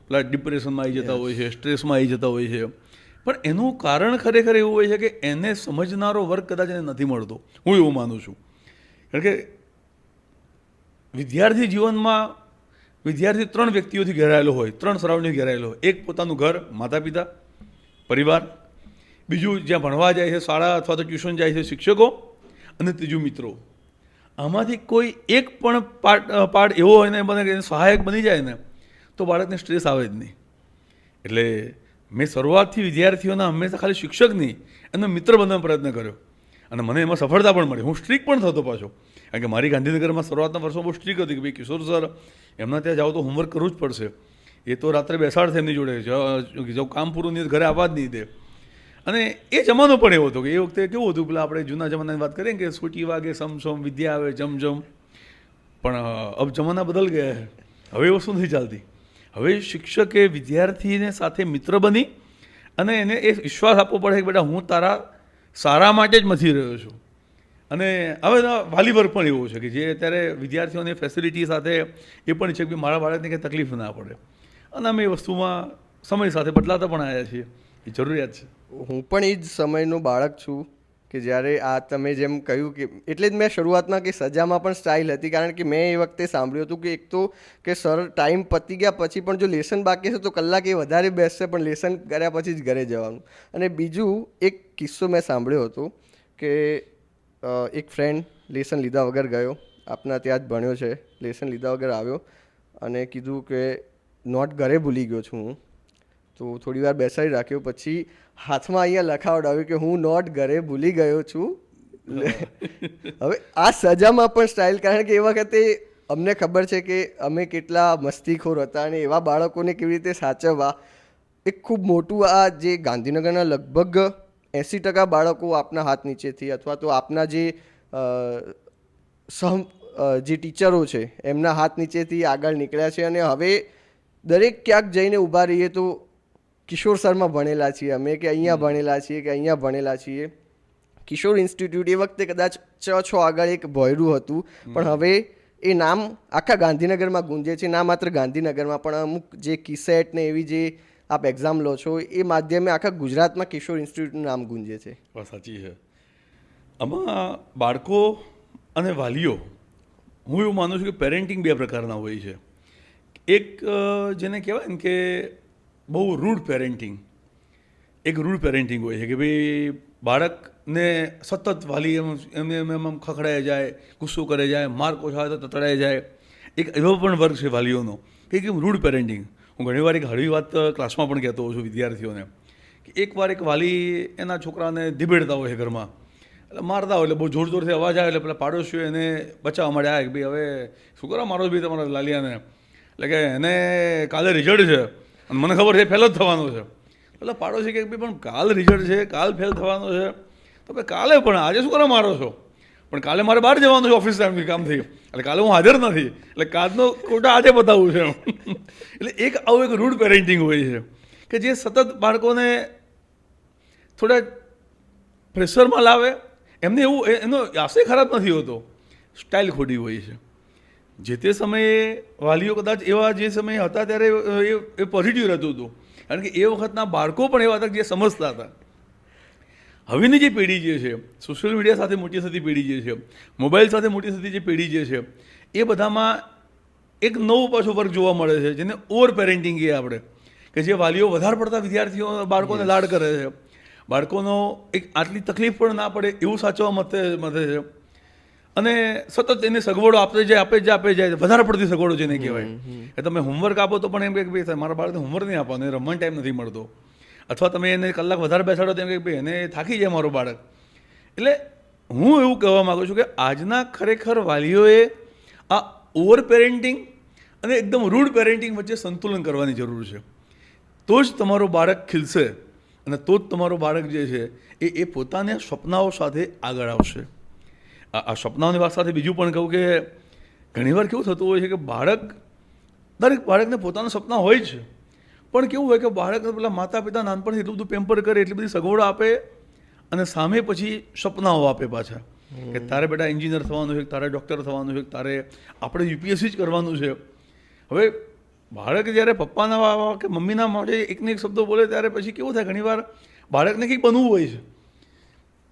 [SPEAKER 1] પેલા ડિપ્રેશનમાં આવી જતા હોય છે, સ્ટ્રેસમાં આવી જતા હોય છે. પણ એનું કારણ ખરેખર એવું હોય છે કે એને સમજનારો વર્ગ કદાચ એને નથી મળતો, હું એવું માનું છું. કારણ કે વિદ્યાર્થી જીવનમાં વિદ્યાર્થી 3 વ્યક્તિઓથી ઘેરાયેલો હોય, 3 સરાઉન્ડિંગ ઘેરાયેલો હોય. એક પોતાનું ઘર, માતા પિતા, પરિવાર, બીજું જ્યાં ભણવા જાય છે શાળા અથવા તો ટ્યુશન જાય છે શિક્ષકો, અને ત્રીજું મિત્રો. આમાંથી કોઈ એક પણ પાર્ટ એવો હોય ને મને સહાયક બની જાય ને તો બાળકને સ્ટ્રેસ આવે જ નહીં. એટલે મેં શરૂઆતથી વિદ્યાર્થીઓના હંમેશા ખાલી શિક્ષક નહીં, એનો મિત્ર બનવાનો પ્રયત્ન કર્યો, અને મને એમાં સફળતા પણ મળી. હું સ્ટ્રીક પણ થતો પાછો, કારણ કે મારી ગાંધીનગરમાં શરૂઆતના વર્ષમાં બહુ સ્ટ્રીક હતી કે ભાઈ કિશોર સર એમના ત્યાં જાઓ તો હોમવર્ક કરવું જ પડશે, એ તો રાત્રે બેસાડશે એમની જોડે, જો કામ પૂરું નહીં ઘરે આવવા જ નહીં દે. અને એ જમાનો પણ એવો હતો કે એ વખતે કેવું હતું, પેલા આપણે જૂના જમાનાની વાત કરીએ કે સૂટી વાગે સમસમ, વિદ્યા આવે જમજમ. પણ અબ જમાના બદલ ગયા, હવે એ વસ્તુ નથી ચાલતી. હવે શિક્ષકે વિદ્યાર્થીને સાથે મિત્ર બની અને એને એ વિશ્વાસ આપવો પડે કે બેટા હું તારા સારા માટે જ મથી રહ્યો છું. અને હવે વાલી વર્ગ પણ એવો છે કે જે અત્યારે વિદ્યાર્થીઓને ફેસિલિટી સાથે એ પણ છે કે મારા બાળકને કંઈ તકલીફ ના પડે. અને અમે એ વસ્તુમાં સમય સાથે બદલાતા પણ આવ્યા છીએ, એ જરૂરિયાત છે.
[SPEAKER 2] હું પણ એ જ સમયનો બાળક છું કે જ્યારે આ તમે જેમ કહ્યું કે એટલે જ મેં શરૂઆતમાં કે સજામાં પણ સ્ટાઇલ હતી, કારણ કે મેં એ વખતે સાંભળ્યું હતું કે એક તો કે સર ટાઈમ પતી ગયા પછી પણ જો લેસન બાકી હશે તો કલાક એ વધારે બેસશે, પણ લેસન કર્યા પછી જ ઘરે જવાનું. અને બીજું એક કિસ્સો મેં સાંભળ્યો હતો કે એક ફ્રેન્ડ લેસન લીધા વગર ગયો, આપના ત્યાં જ ભણ્યો છે, લેસન લીધા વગર આવ્યો અને કીધું કે નોટ ઘરે ભૂલી ગયો છું હું. તો થોડી વાર બેસાડી રાખ્યો, પછી હાથમાં અહીંયા લખાવડાવ્યું કે હું નોટ ઘરે ભૂલી ગયો છું. હવે આ સજામાં પણ સ્ટાઇલ, કારણ કે એ વખતે અમને ખબર છે કે અમે કેટલા મસ્તીખોર હતા અને એવા બાળકોને કેવી રીતે સાચવવા. એક ખૂબ મોટું આ જે ગાંધીનગરના લગભગ 80% બાળકો આપના હાથ નીચેથી અથવા તો આપના જે જે ટીચરો છે એમના હાથ નીચેથી આગળ નીકળ્યા છે. અને હવે દરેક ક્યાંક જઈને ઊભા રહીએ તો કિશોર સરમાં ભણેલા છીએ અમે, કે અહીંયા ભણેલા છીએ, કે અહીંયા ભણેલા છીએ. કિશોર ઇન્સ્ટિટ્યૂટ એ વખતે કદાચ 6 આગળ એક ભોયરું હતું, પણ હવે એ નામ આખા ગાંધીનગરમાં ગુંજે છે. ના માત્ર ગાંધીનગરમાં પણ અમુક જે કિસેટ ને એવી જે આપ એક્ઝામ લો છો એ માધ્યમે આખા ગુજરાતમાં કિશોર ઇન્સ્ટિટ્યૂટનું નામ ગુંજે છે.
[SPEAKER 1] સાચી છે. આમાં બાળકો અને વાલીઓ, હું એવું માનું છું કે પેરેન્ટિંગ 2 પ્રકારના હોય છે. એક જેને કહેવાય ને કે બહુ રૂડ પેરેન્ટિંગ, એક રૂડ પેરેન્ટિંગ હોય છે કે ભાઈ બાળકને સતત વાલી એમને એમ ખખડાઈ જાય, ગુસ્સો કરે જાય, માર્ક ઓછા હોય તો તતડાઈ જાય. એક એવો પણ વર્ગ છે વાલીઓનો કે રૂડ પેરેન્ટિંગ. હું ઘણીવાર એક હળવી વાત ક્લાસમાં પણ કહેતો હોઉં છું વિદ્યાર્થીઓને કે એકવાર એક વાલી એના છોકરાને ધીબેડતા હોય છે ઘરમાં, એટલે મારતા હોય એટલે બહુ જોર જોરથી અવાજ આવે એટલે પેલા પાડોશીઓ એને બચાવવા માટે આવે કે ભાઈ હવે શું કરો મારો બી તમારા લાલિયાને. એટલે કે એને કાલે રિઝલ્ટ છે અને મને ખબર છે ફેલ જ થવાનો છે. એટલે પાડોશી કે ભાઈ પણ કાલ રિઝલ્ટ છે, કાલ ફેલ થવાનો છે, તો ભાઈ કાલે પણ આજે શું કરવા મારો છો? પણ કાલે મારે બહાર જવાનું છે ઓફિસ કામથી, એટલે કાલે હું હાજર નથી, એટલે કાલનો કોટા આજે બતાવવું છે. એટલે આવું એક રૂડ પેરેન્ટિંગ હોય છે કે જે સતત બાળકોને થોડા પ્રેશરમાં લાવે. એમને એવું એનો આશય ખરાબ નથી હોતો, સ્ટાઇલ ખોટી હોય છે. જે તે સમયે વાલીઓ કદાચ એવા જે સમયે હતા ત્યારે એ પોઝિટિવ રહેતું હતું, કારણ કે એ વખતના બાળકો પણ એવા હતા જે સમજતા હતા. હવેની જે પેઢી જે છે, સોશિયલ મીડિયા સાથે મોટી થતી પેઢી જે છે, મોબાઈલ સાથે મોટી થતી જે પેઢી જે છે, એ બધામાં એક નવું પાછું વર્ગ જોવા મળે છે જેને ઓવર પેરેન્ટિંગ કહીએ આપણે, કે જે વાલીઓ વધારે પડતા વિદ્યાર્થીઓ બાળકોને લાડ કરે છે, બાળકોનો એક આટલી તકલીફ પણ ના પડે એવું સાચવવા મથે છે, અને સતત એને સગવડો આપે જાય વધારે પડતી સગવડો જેને કહેવાય. કે તમે હોમવર્ક આપો તો પણ એમ કે ભાઈ મારા બાળકને હોમવર્ક નહીં આપવાનું, એને રમવાનો ટાઈમ નથી મળતો, અથવા તમે એને કલાક વધારે બેસાડો તેમ કે ભાઈ એને થાકી જાય મારો બાળક. એટલે હું એવું કહેવા માગું છું કે આજના ખરેખર વાલીઓએ આ ઓવર પેરેન્ટિંગ અને એકદમ રૂડ પેરેન્ટિંગ વચ્ચે સંતુલન કરવાની જરૂર છે. તો જ તમારું બાળક ખીલશે અને તો જ તમારું બાળક જે છે એ પોતાના સપનાઓ સાથે આગળ આવશે. આ સપનાઓની વાત સાથે બીજું પણ કહું કે ઘણીવાર કેવું થતું હોય છે કે દરેક બાળકને પોતાના સપના હોય છે, પણ કેવું હોય કે બાળકને પેલા માતા પિતા નાનપણથી એટલું બધું પેમ્પર કરે, એટલી બધી સગવડો આપે અને સામે પછી સપનાઓ આપે પાછા કે તારે બેટા એન્જિનિયર થવાનું છે, તારે ડૉક્ટર થવાનું છે, તારે આપણે યુપીએસસી જ કરવાનું છે. હવે બાળક જ્યારે પપ્પાના કે મમ્મીના માટે એકને એક શબ્દો બોલે ત્યારે પછી કેવું થાય, ઘણીવાર બાળકને કંઈક બનવું હોય છે,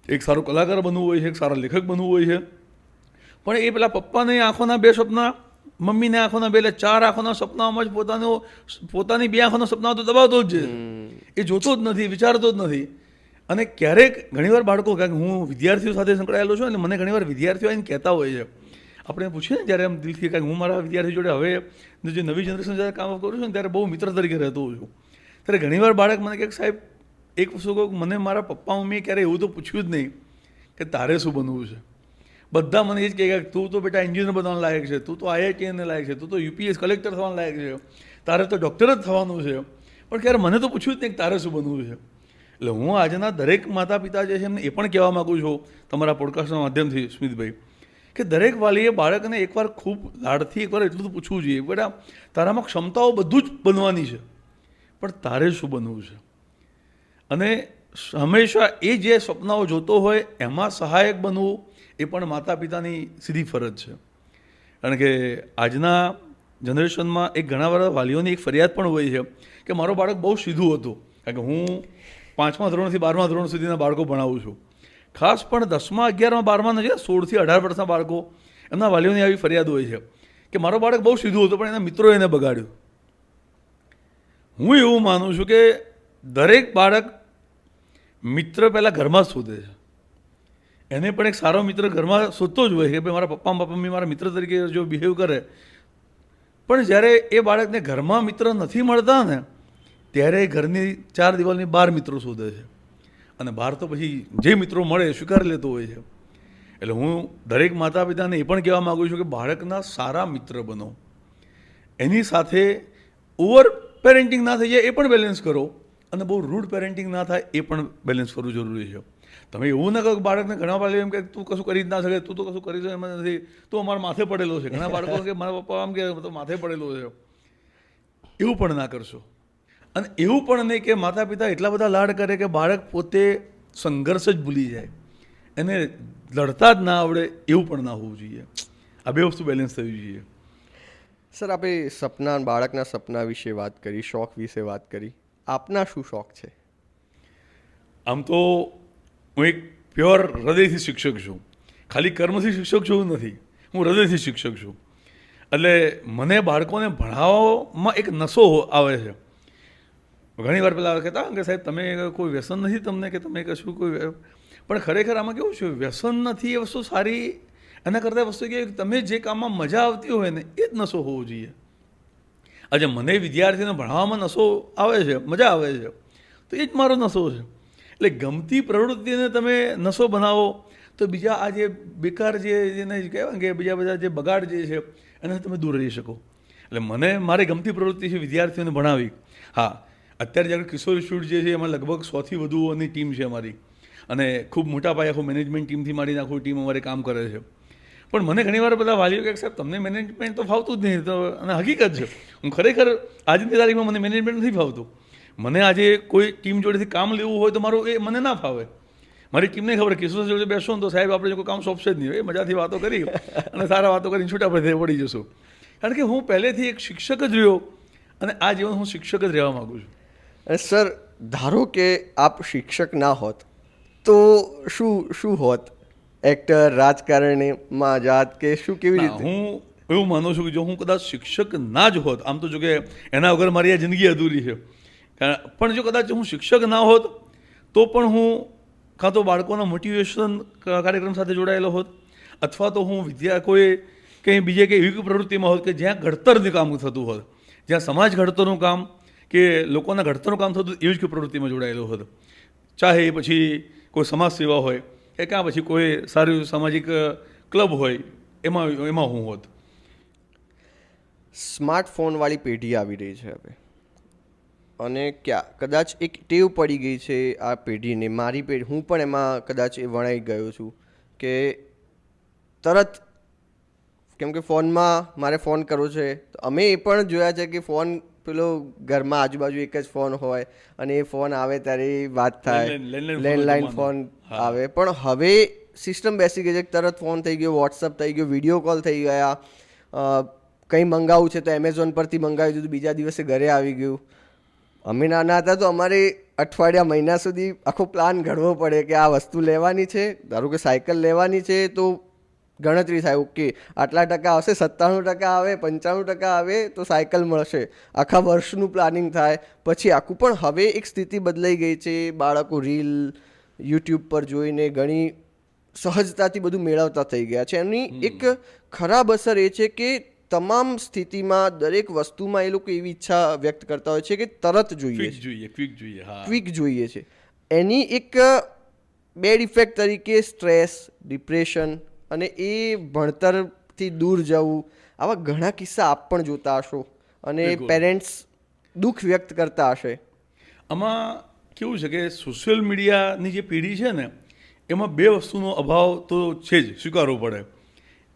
[SPEAKER 1] એક સારો કલાકાર બનવું હોય છે, એક સારા લેખક બનવું હોય છે, પણ એ પેલા પપ્પાની આંખોના 2 સપના, મમ્મીને આંખોના 2 એટલે 4 આંખોના સપનાઓમાં જ પોતાની 2 આંખોના સપનાઓ તો દબાવતો જ છે, એ જોતો જ નથી, વિચારતો જ નથી. અને ક્યારેક ઘણીવાર બાળકો, કારણ કે હું વિદ્યાર્થીઓ સાથે સંકળાયેલો છું અને મને ઘણીવાર વિદ્યાર્થીઓ આવીને કહેતા હોય છે, આપણે પૂછીએ ને જ્યારે એમ દિલથી, કારણ કે હું મારા વિદ્યાર્થી જોડે હવે જે નવી જનરેશન જ્યારે કામ કરું છું ને ત્યારે બહુ મિત્ર તરીકે રહેતો હોઉં છું, ત્યારે ઘણીવાર બાળક મને કહે સાહેબ એક વસ્તુ કહું, મને મારા પપ્પા મમ્મીએ ક્યારેય એવું તો પૂછ્યું જ નહીં કે તારે શું બનવું છે. બધા મને એ જ કહે કે તું તો બેટા એન્જિનિયર બનવાનું લાયક છે, તું તો IITને લાયક છે, તું તો UPS કલેક્ટર થવાનું લાયક છે, તારે તો ડૉક્ટર જ થવાનું છે, પણ ક્યારે મને તો પૂછ્યું જ નહીં કે તારે શું બનવું છે. એટલે હું આજના દરેક માતા પિતા જે છે એમને એ પણ કહેવા માગું છું તમારા પોડકાસ્ટના માધ્યમથી સ્મિતભાઈ, કે દરેક વાલીએ બાળકને એકવાર ખૂબ લાડથી એકવાર એટલું તો પૂછવું જોઈએ, બેટા તારામાં ક્ષમતાઓ બધું જ બનવાની છે, પણ તારે શું બનવું છે. અને હંમેશા એ જે સપનાઓ જોતો હોય એમાં સહાયક બનવું એ પણ માતા પિતાની સીધી ફરજ છે. કારણ કે આજના જનરેશનમાં ઘણા બધા વાલીઓની એક ફરિયાદ પણ હોય છે કે મારો બાળક બહુ સીધું હતું, કારણ કે હું 5મા ધોરણથી 12મા ધોરણ સુધીના બાળકો ભણાવું છું, ખાસ પણ 10મા 11મા 12મા નથી, 16 થી 18 વર્ષના બાળકો, એમના વાલીઓની આવી ફરિયાદ હોય છે કે મારો બાળક બહુ સીધું હતું પણ એના મિત્રોએ એને બગાડ્યું. હું એવું માનું છું કે દરેક બાળક મિત્ર પહેલાં ઘરમાં જ શોધે છે, એને પણ એક સારો મિત્ર ઘરમાં શોધતો જ હોય કે ભાઈ મારા પપ્પા મમ્મી મારા મિત્ર તરીકે જો બિહેવ કરે, પણ જ્યારે એ બાળકને ઘરમાં મિત્ર નથી મળતા ને ત્યારે ઘરની 4 દિવાલની બહાર મિત્રો શોધે છે, અને બહાર તો પછી જે મિત્રો મળે સ્વીકારી લેતો હોય છે. એટલે હું દરેક માતા પિતાને એ પણ કહેવા માગું છું કે બાળકના સારા મિત્ર બનો, એની સાથે ઓવર પેરેન્ટિંગ ના થઈ જાય એ પણ બેલેન્સ કરો, અને બહુ રૂડ પેરેન્ટિંગ ના થાય એ પણ બેલેન્સ કરવું જરૂરી છે. તમે એવું ના કહો કે બાળકને ઘણા બાળકો એમ કે તું કશું કરી જ ના શકે, તું તો કશું કરી એમ નથી, તું અમારા માથે પડેલો છે. ઘણા બાળકો કે મારા પપ્પા આમ કે તો માથે પડેલો છે, એવું પણ ના કરશો. અને એવું પણ નહીં કે માતા પિતા એટલા બધા લાડ કરે કે બાળક પોતે સંઘર્ષ જ ભૂલી જાય, એને લડતા જ ના આવડે, એવું પણ ના હોવું જોઈએ. આ 2 વસ્તુ બેલેન્સ થવી જોઈએ.
[SPEAKER 2] સર, આપણે બાળકના સપના વિશે વાત કરી, શોખ વિશે વાત કરી, આપના શું શોખ છે?
[SPEAKER 1] આમ તો હું એક પ્યોર હૃદયથી શિક્ષક છું, ખાલી કર્મથી શિક્ષક છું નથી, હું હૃદયથી શિક્ષક છું. એટલે મને બાળકોને ભણાવવામાં એક નશો આવે છે. ઘણી વાર પેલા કહેતા કે સાહેબ તમે કોઈ વ્યસન નથી તમને, કે તમે કશું કોઈ, પણ ખરેખર આમાં કેવું છે, વ્યસન નથી એ વસ્તુ સારી, એના કરતાં વસ્તુ કે તમે જે કામમાં મજા આવતી હોય ને એ જ નશો હોવો જોઈએ. આજે મને વિદ્યાર્થીને ભણાવવામાં નશો આવે છે, મજા આવે છે, તો એ જ મારો નશો છે. એટલે ગમતી પ્રવૃત્તિને તમે નશો બનાવો તો બીજા આ જે બેકાર જેને કહેવાય કે બીજા બધા જે બગાડ જે છે એનાથી તમે દૂર રહી શકો. એટલે મને મારી ગમતી પ્રવૃત્તિ છે વિદ્યાર્થીઓને ભણાવી. હા, અત્યારે જ્યારે કિશોર ઇન્સ્ટિટ્યૂટ જે છે એમાં લગભગ 100થી વધુની ટીમ છે અમારી, અને ખૂબ મોટા પાયે આખું મેનેજમેન્ટ ટીમથી માંડીને આખું ટીમ અમારે કામ કરે છે. પણ મને ઘણીવાર બધા વાલીઓ કહે સાહેબ તમને મેનેજમેન્ટ તો ફાવતું જ નહીં, તો અને હકીકત છે હું ખરેખર આજની તારીખમાં મને મેનેજમેન્ટ નથી ફાવતું. મને આજે કોઈ ટીમ જોડેથી કામ લેવું હોય તો મારું એ મને ના ફાવે. મારી ટીમને ખબર કિશોર જોડે બેસો ને તો સાહેબ આપણે કોઈ કામ સોંપશે જ નહીં, એ મજાથી વાતો કરી અને સારા વાતો કરીને છૂટા પડી જશું. કારણ કે હું પહેલેથી એક શિક્ષક જ રહ્યો અને આ જીવન હું શિક્ષક જ રહેવા માગું છું.
[SPEAKER 2] અને સર, ધારો કે આપ શિક્ષક ના હોત તો શું હોત? એક્ટર, રાજકારણીમાં જાત કે શું, કેવી રીતે?
[SPEAKER 1] હું એવું માનું છું કે જો હું કદાચ શિક્ષક ના જ હોત, આમ તો જો કે એના વગર મારી આ જિંદગી અધૂરી છે, પણ જો કદાચ હું શિક્ષક ના હોત તો પણ હું કાં તો બાળકોના મોટિવેશન કાર્યક્રમ સાથે જોડાયેલો હોત, અથવા તો હું કોઈ કંઈ બીજે કંઈ એવી પ્રવૃત્તિમાં હોત કે જ્યાં ઘડતરનું કામ થતું હોત, જ્યાં સમાજ ઘડતરનું કામ કે લોકોના ઘડતરનું કામ થતું એવી જ કોઈ પ્રવૃત્તિમાં જોડાયેલો હોત. ચાહે એ પછી કોઈ સમાજ સેવા હોય કે કાં પછી કોઈ સારું સામાજિક ક્લબ હોય, એમાં હું હોત.
[SPEAKER 2] સ્માર્ટફોનવાળી પેઢી આવી રહી છે હવે, અને કદાચ એક ટેવ પડી ગઈ છે આ પેઢીને, મારી પેઢી, હું પણ એમાં કદાચ એ વણાઈ ગયો છું કે તરત, કેમ કે ફોનમાં મારે ફોન કરવો છે તો અમે એ પણ જોયા છે કે ફોન પેલો ઘરમાં આજુબાજુ એક જ ફોન હોય અને એ ફોન આવે ત્યારે વાત થાય, લેન્ડલાઇન ફોન આવે. પણ હવે સિસ્ટમ બેસી ગઈ છે, તરત ફોન થઈ ગયો, વોટ્સઅપ થઈ ગયો, વિડીયો કોલ થઈ ગયા, કંઈ મંગાવવું છે તો એમેઝોન પરથી મંગાવી દીધું, બીજા દિવસે ઘરે આવી ગયું. અમે નાના હતા તો અમારે અઠવાડિયા, મહિના સુધી આખો પ્લાન ઘડવો પડે કે આ વસ્તુ લેવાની છે. ધારો કે સાયકલ લેવાની છે તો ગણતરી થાય, ઓકે આટલા ટકા આવશે, 97% આવે, 95% આવે તો સાયકલ મળશે. આખા વર્ષનું પ્લાનિંગ થાય પછી આખું. પણ હવે એક સ્થિતિ બદલાઈ ગઈ છે, બાળકો રીલ યુટ્યુબ પર જોઈને ઘણી સહજતાથી બધું મેળવતા થઈ ગયા છે. એની એક ખરાબ અસર એ છે કે તમામ સ્થિતિમાં, દરેક વસ્તુમાં એ લોકો એવી ઈચ્છા વ્યક્ત કરતા હોય છે કે તરત ક્વિક જોઈએ છે. એની એક બેડ ઇફેક્ટ તરીકે સ્ટ્રેસ, ડિપ્રેશન અને એ ભણતરથી દૂર જવું, આવા ઘણા કિસ્સા આપ પણ જોતા હશો અને પેરેન્ટ્સ દુઃખ વ્યક્ત કરતા હશે.
[SPEAKER 1] આમાં કેવું છે કે સોશિયલ મીડિયાની જે પેઢી છે ને એમાં બે વસ્તુનો અભાવ તો છે જ, સ્વીકારવો પડે.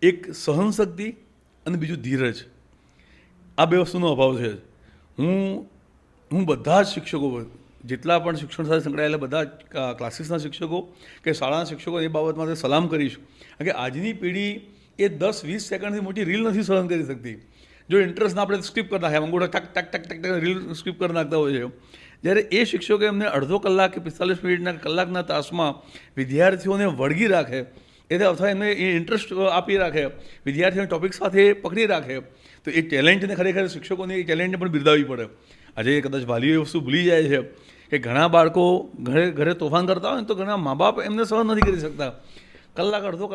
[SPEAKER 1] એક સહનશક્તિ અને બીજું ધીરજ. આ બે વસ્તુનો અભાવ છે. હું બધા જ શિક્ષકો, જેટલા પણ શિક્ષણ સાથે સંકળાયેલા બધા ક્લાસીસના શિક્ષકો કે શાળાના શિક્ષકો એ બાબત માટે સલામ કરીશ. કારણ કે આજની પેઢી એ 10-20 સેકન્ડથી મોટી રીલ નથી સહન કરી શકતી. જો ઇન્ટરેસ્ટના આપણે સ્કીપ કરી નાખ્યા, અંગૂઠા ટક ટક ટક ટક ટક રીલ સ્કીપ કરી નાખતા હોય છે, જ્યારે એ શિક્ષકો એમને અડધો કલાક કે 45 મિનિટના કલાકના તાસમાં વિદ્યાર્થીઓને વળગી રાખે, અથવા એમને એ ઇન્ટરેસ્ટ આપી રાખે, વિદ્યાર્થીઓને ટોપિક સાથે પકડી રાખે, તો એ ટેલેન્ટને ખરેખર શિક્ષકોને એ ટેલેન્ટને પણ બિરદાવવી પડે. આજે કદાચ વાલીઓ એ વસ્તુ ભૂલી જાય છે કે ઘણા બાળકો ઘરે તોફાન કરતા હોય ને તો ઘણા મા બાપ એમને સહન નથી કરી શકતા. કલાક, અડધો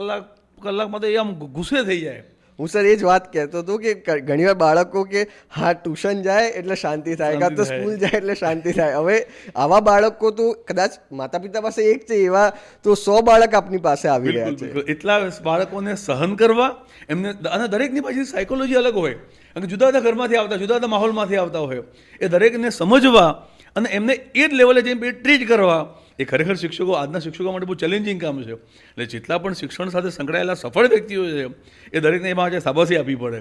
[SPEAKER 1] કલાકમાં તો એ આમ ગુસ્સે થઈ જાય.
[SPEAKER 2] હું સર એ જ વાત કહેતો હતો કે ઘણીવાર બાળકો કે હા ટ્યુશન જાય એટલે શાંતિ થાય, કાં તો સ્કૂલ જાય એટલે શાંતિ થાય. હવે આવા બાળકો તો કદાચ માતા પિતા પાસે એક છે, એવા તો 100 બાળક આપની પાસે આવી રહ્યા છે.
[SPEAKER 1] એટલા બાળકોને સહન કરવા એમને, અને દરેકની પાછી સાયકોલોજી અલગ હોય, કારણ કે જુદા જુદા ઘરમાંથી આવતા, જુદા જુદા માહોલમાંથી આવતા હોય, એ દરેકને સમજવા અને એમને એ જ લેવલે જઈને ટ્રીટ કરવા, એ ખરેખર આજના શિક્ષકો માટે બહુ ચેલેન્જિંગ કામ છે. એટલે જેટલા પણ શિક્ષણ સાથે સંકળાયેલા સફળ વ્યક્તિઓ છે એ દરેકને એમાં આજે શાબાશી આપવી પડે.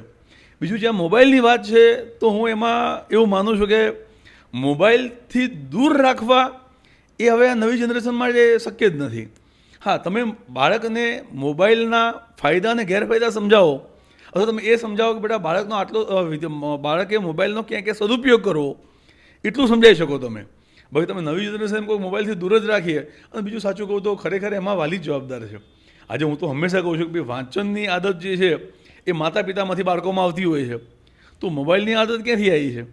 [SPEAKER 1] બીજું જ્યાં મોબાઈલની વાત છે તો હું એમાં એવું માનું છું કે મોબાઈલથી દૂર રાખવા એ હવે આ નવી જનરેશન માટે શક્ય જ નથી. હા, તમે બાળકને મોબાઈલના ફાયદા અને ગેરફાયદા સમજાવો, અથવા તમે એ સમજાવો કે બેટા બાળકે મોબાઈલનો ક્યાંક સદુપયોગ કરવો, એટલું સમજાવી શકો તમે. ભાઈ તમે નવી જનરેશન કોઈ મોબાઈલથી દૂર જ રાખીએ. અને બીજું સાચું કહું તો ખરેખર એમાં વાલી જ જવાબદાર છે. આજે હું તો હંમેશા કહું છું કે ભાઈ વાંચનની આદત જે છે એ માતા પિતામાંથી બાળકોમાં આવતી હોય છે, તો મોબાઈલની આદત ક્યાંથી આવી છે?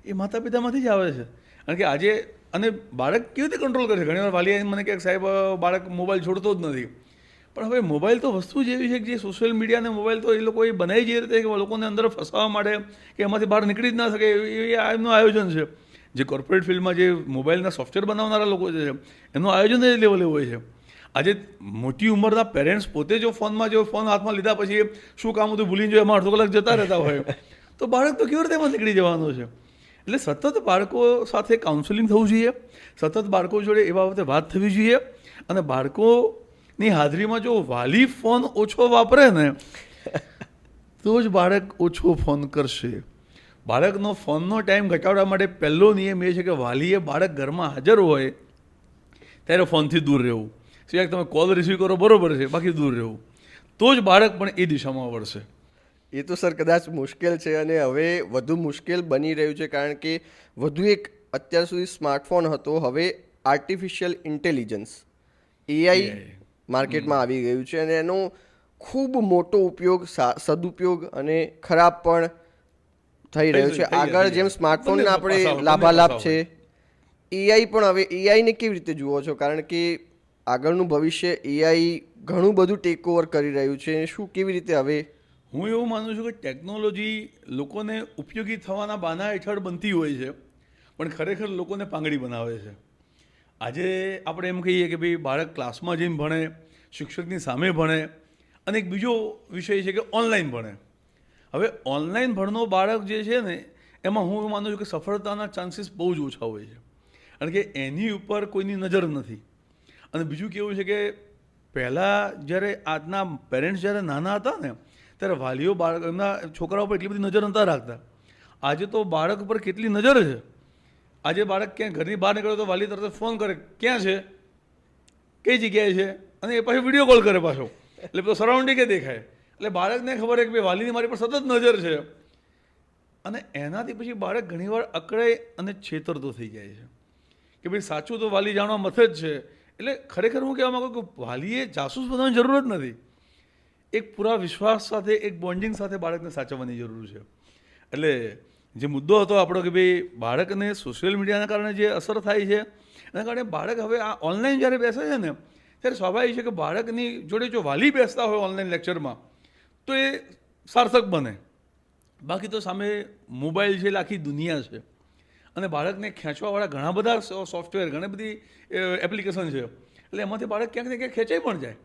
[SPEAKER 1] એ માતા પિતામાંથી જ આવે છે. કારણ કે આજે, અને બાળક કેવી રીતે કંટ્રોલ કરે છે? ઘણીવાર વાલી મને કહે સાહેબ બાળક મોબાઈલ છોડતો જ નથી. પણ હવે મોબાઈલ તો વસ્તુ જ એવી છે કે જે સોશિયલ મીડિયા અને મોબાઈલ તો એ લોકોએ બનાવી જે રીતે કે લોકોને અંદર ફસાવવા માટે કે એમાંથી બહાર નીકળી જ ના શકે એ એમનું આયોજન છે. જે કોર્પોરેટ ફિલ્ડમાં જે મોબાઈલના સોફ્ટવેર બનાવનારા લોકો છે એમનું આયોજન એ લેવલે હોય છે. આજે મોટી ઉંમરના પેરેન્ટ્સ પોતે જો ફોન હાથમાં લીધા પછી શું કામ હતું ભૂલીને જો એમાં અડધો કલાક જતા રહેતા હોય તો બાળક તો કેવી રીતે એમાં નીકળી જવાનો છે. એટલે સતત બાળકો સાથે કાઉન્સેલિંગ થવું જોઈએ, સતત બાળકો જોડે એ બાબતે વાત થવી જોઈએ. અને બાળકોની હાજરીમાં જો વાલી ફોન ઓછો વાપરે ને તો જ બાળક ઓછો ફોન કરશે. બાળકનો ફોનનો ટાઈમ ઘટાડવા માટે પહેલો નિયમ એ છે કે વાલીએ બાળક ઘરમાં હાજર હોય ત્યારે ફોનથી દૂર રહેવું. સિવાય તમે કોલ રિસીવ કરો બરોબર છે, બાકી દૂર રહેવું. તો જ બાળક પણ એ દિશામાં વળશે.
[SPEAKER 2] એ તો સર કદાચ મુશ્કેલ છે અને હવે વધુ મુશ્કેલ બની રહ્યું છે, કારણ કે વધુ એક અત્યાર સુધી સ્માર્ટફોન હતો, હવે આર્ટિફિશિયલ ઇન્ટેલિજન્સ AI માર્કેટમાં આવી ગયું છે અને એનો ખૂબ મોટો ઉપયોગ, સદુપયોગ અને ખરાબ પણ થઈ રહ્યો છે. આગળ જેમ સ્માર્ટફોનના આપણે લાભાલાભ છે, AI પણ હવે AIને કેવી રીતે જુઓ છો? કારણ કે આગળનું ભવિષ્ય AI ઘણું બધું ટેક ઓવર કરી રહ્યું છે. શું કેવી રીતે હવે?
[SPEAKER 1] હું એવું માનું છું કે ટેકનોલોજી લોકોને ઉપયોગી થવાના બહાના હેઠળ બનતી હોય છે, પણ ખરેખર લોકોને પાંગડી બનાવે છે. આજે આપણે એમ કહીએ કે ભાઈ બાળક ક્લાસમાં જઈને ભણે, શિક્ષકની સામે ભણે, અને એક બીજો વિષય છે કે ઓનલાઈન ભણે. હવે ઓનલાઈન ભણનો બાળક જે છે ને એમાં હું એવું માનું છું કે સફળતાના ચાન્સીસ બહુ જ ઓછા હોય છે, કારણ કે એની ઉપર કોઈની નજર નથી. અને બીજું કેવું છે કે પહેલાં જ્યારે આજના પેરેન્ટ્સ જ્યારે નાના હતા ને ત્યારે વાલીઓ બાળક એમના છોકરાઓ પર એટલી બધી નજર નહોતા રાખતા. આજે તો બાળક પર કેટલી નજર છે. આજે બાળક ક્યાંય ઘરની બહાર નીકળે તો વાલી તરત ફોન કરે, ક્યાં છે, કઈ જગ્યાએ છે, અને એ પાછો વિડીયો કોલ કરે પાછો, એટલે બધો સરાઉન્ડિંગે દેખાય. એટલે બાળકને ખબર છે કે ભાઈ વાલીની મારી પર સતત નજર છે. અને એનાથી પછી બાળક ઘણીવાર અકળાય અને છેતરતો થઈ જાય છે કે ભાઈ સાચું તો વાલી જાણવા મથે જ છે. એટલે ખરેખર હું કહેવા માગું કે વાલીએ જાસૂસ બનવાની જરૂર જ નથી. એક પૂરા વિશ્વાસ સાથે, એક બોન્ડિંગ સાથે બાળકને સાચવવાની જરૂર છે. એટલે જે મુદ્દો હતો આપણો કે ભાઈ બાળકને સોશિયલ મીડિયાના કારણે જે અસર થાય છે એના કારણે બાળક હવે આ ઓનલાઈન જ્યારે બેસે છે ને ત્યારે સ્વાભાવિક છે કે બાળકની જોડે જો વાલી બેસતા હોય ઓનલાઈન લેક્ચરમાં તો એ સાર્થક બને. બાકી તો સામે મોબાઈલ છે, આખી દુનિયા છે, અને બાળકને ખેંચવાવાળા ઘણા બધા સોફ્ટવેર, ઘણી બધી એપ્લિકેશન છે. એટલે એમાંથી બાળક ક્યાંક ને ક્યાંક ખેંચાઈ પણ જાય.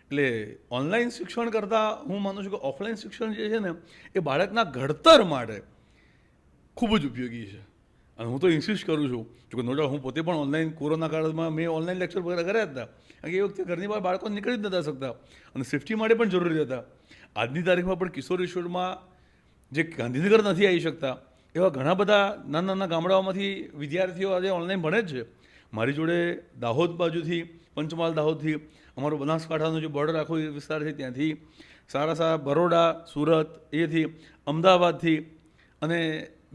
[SPEAKER 1] એટલે ઓનલાઈન શિક્ષણ કરતાં હું માનું છું કે ઓફલાઈન શિક્ષણ જે છે ને એ બાળકના ઘડતર માટે ખૂબ જ ઉપયોગી છે. અને હું તો ઇન્સિસ્ટ કરું છું કે નો ડાઉટ હું પોતે પણ ઓનલાઈન કોરોના કાળમાં મેં ઓનલાઈન લેક્ચર વગેરે કર્યા હતા, કારણ કે એ વખતે ઘરની બહાર બાળકો નીકળી જ નતા શકતા અને સેફટી માટે પણ જરૂરી હતા. આજની તારીખમાં પણ કિશોર કિશોરમાં જે ગાંધીનગર નથી આવી શકતા એવા ઘણા બધા નાના નાના ગામડાઓમાંથી વિદ્યાર્થીઓ આજે ઓનલાઈન ભણે જ છે. મારી જોડે દાહોદ બાજુથી, પંચમહાલ દાહોદથી, અમારો બનાસકાંઠાનો જે બોર્ડર આખો વિસ્તાર છે ત્યાંથી, સારા બરોડા, સુરત, એથી અમદાવાદથી, અને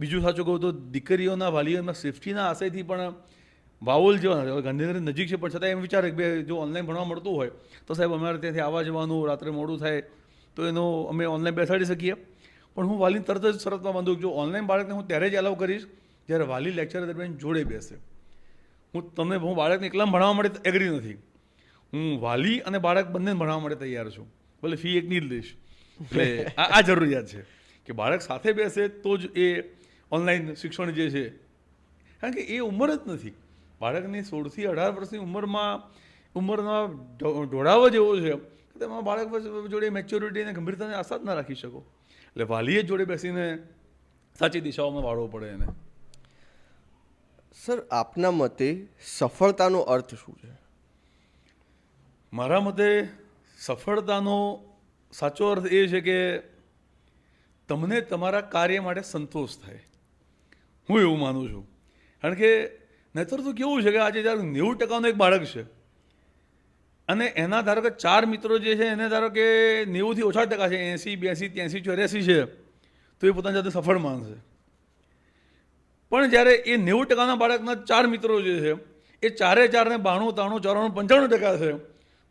[SPEAKER 1] બીજું સાચું કહું તો દીકરીઓના વાલીઓના સેફટીના આશયથી પણ વાવોલ જેવા ગાંધીનગર નજીક છે પણ છતાં એમ વિચારે કે ભાઈ જો ઓનલાઈન ભણવા મળતું હોય તો સાહેબ અમારે ત્યાંથી આવવા જવાનું, રાત્રે મોડું થાય તો એનો અમે ઓનલાઈન બેસાડી શકીએ. પણ હું વાલીને તરત જ શરતમાં બાંધું કે જો ઓનલાઈન બાળકને હું ત્યારે જ એલાવ કરીશ જ્યારે વાલી લેક્ચર દરમિયાન જોડે બેસે. હું બાળકને એકલામાં ભણાવવા માટે એગ્રી નથી. હું વાલી અને બાળક બંને ભણાવવા માટે તૈયાર છું, ભલે ફી એકની જ લઈશ. એટલે આ જરૂરિયાત છે કે બાળક સાથે બેસે તો જ એ ઓનલાઈન શિક્ષણ જે છે, કારણ કે એ ઉંમર જ નથી બાળકની 16 થી 18 વર્ષની ઉંમરના ઢોળાવો જેવો છે કે તેમાં બાળક જોડે મેચ્યોરિટી અને ગંભીરતાને આશા જ ના રાખી શકો. એટલે વાલીએ જોડે બેસીને સાચી દિશાઓમાં વાળવો પડે એને.
[SPEAKER 2] સર, આપના મતે સફળતાનો અર્થ શું છે?
[SPEAKER 1] મારા મતે સફળતાનો સાચો અર્થ એ છે કે તમને તમારા કાર્ય માટે સંતોષ થાય. હું એવું માનું છું, કારણ કે નહીતર તો કેવું છે કે આજે જ્યારે 90% એક બાળક છે અને એના ધારો કે 4 મિત્રો જે છે એને ધારો કે 90થી ઓછા ટકા છે, 80, 82, 83, 84 છે, તો એ પોતાની જાતે સફળ માનશે. પણ જ્યારે એ 90%ના બાળકના 4 મિત્રો જે છે એ 4 ને 92, 93, 94, 95% છે,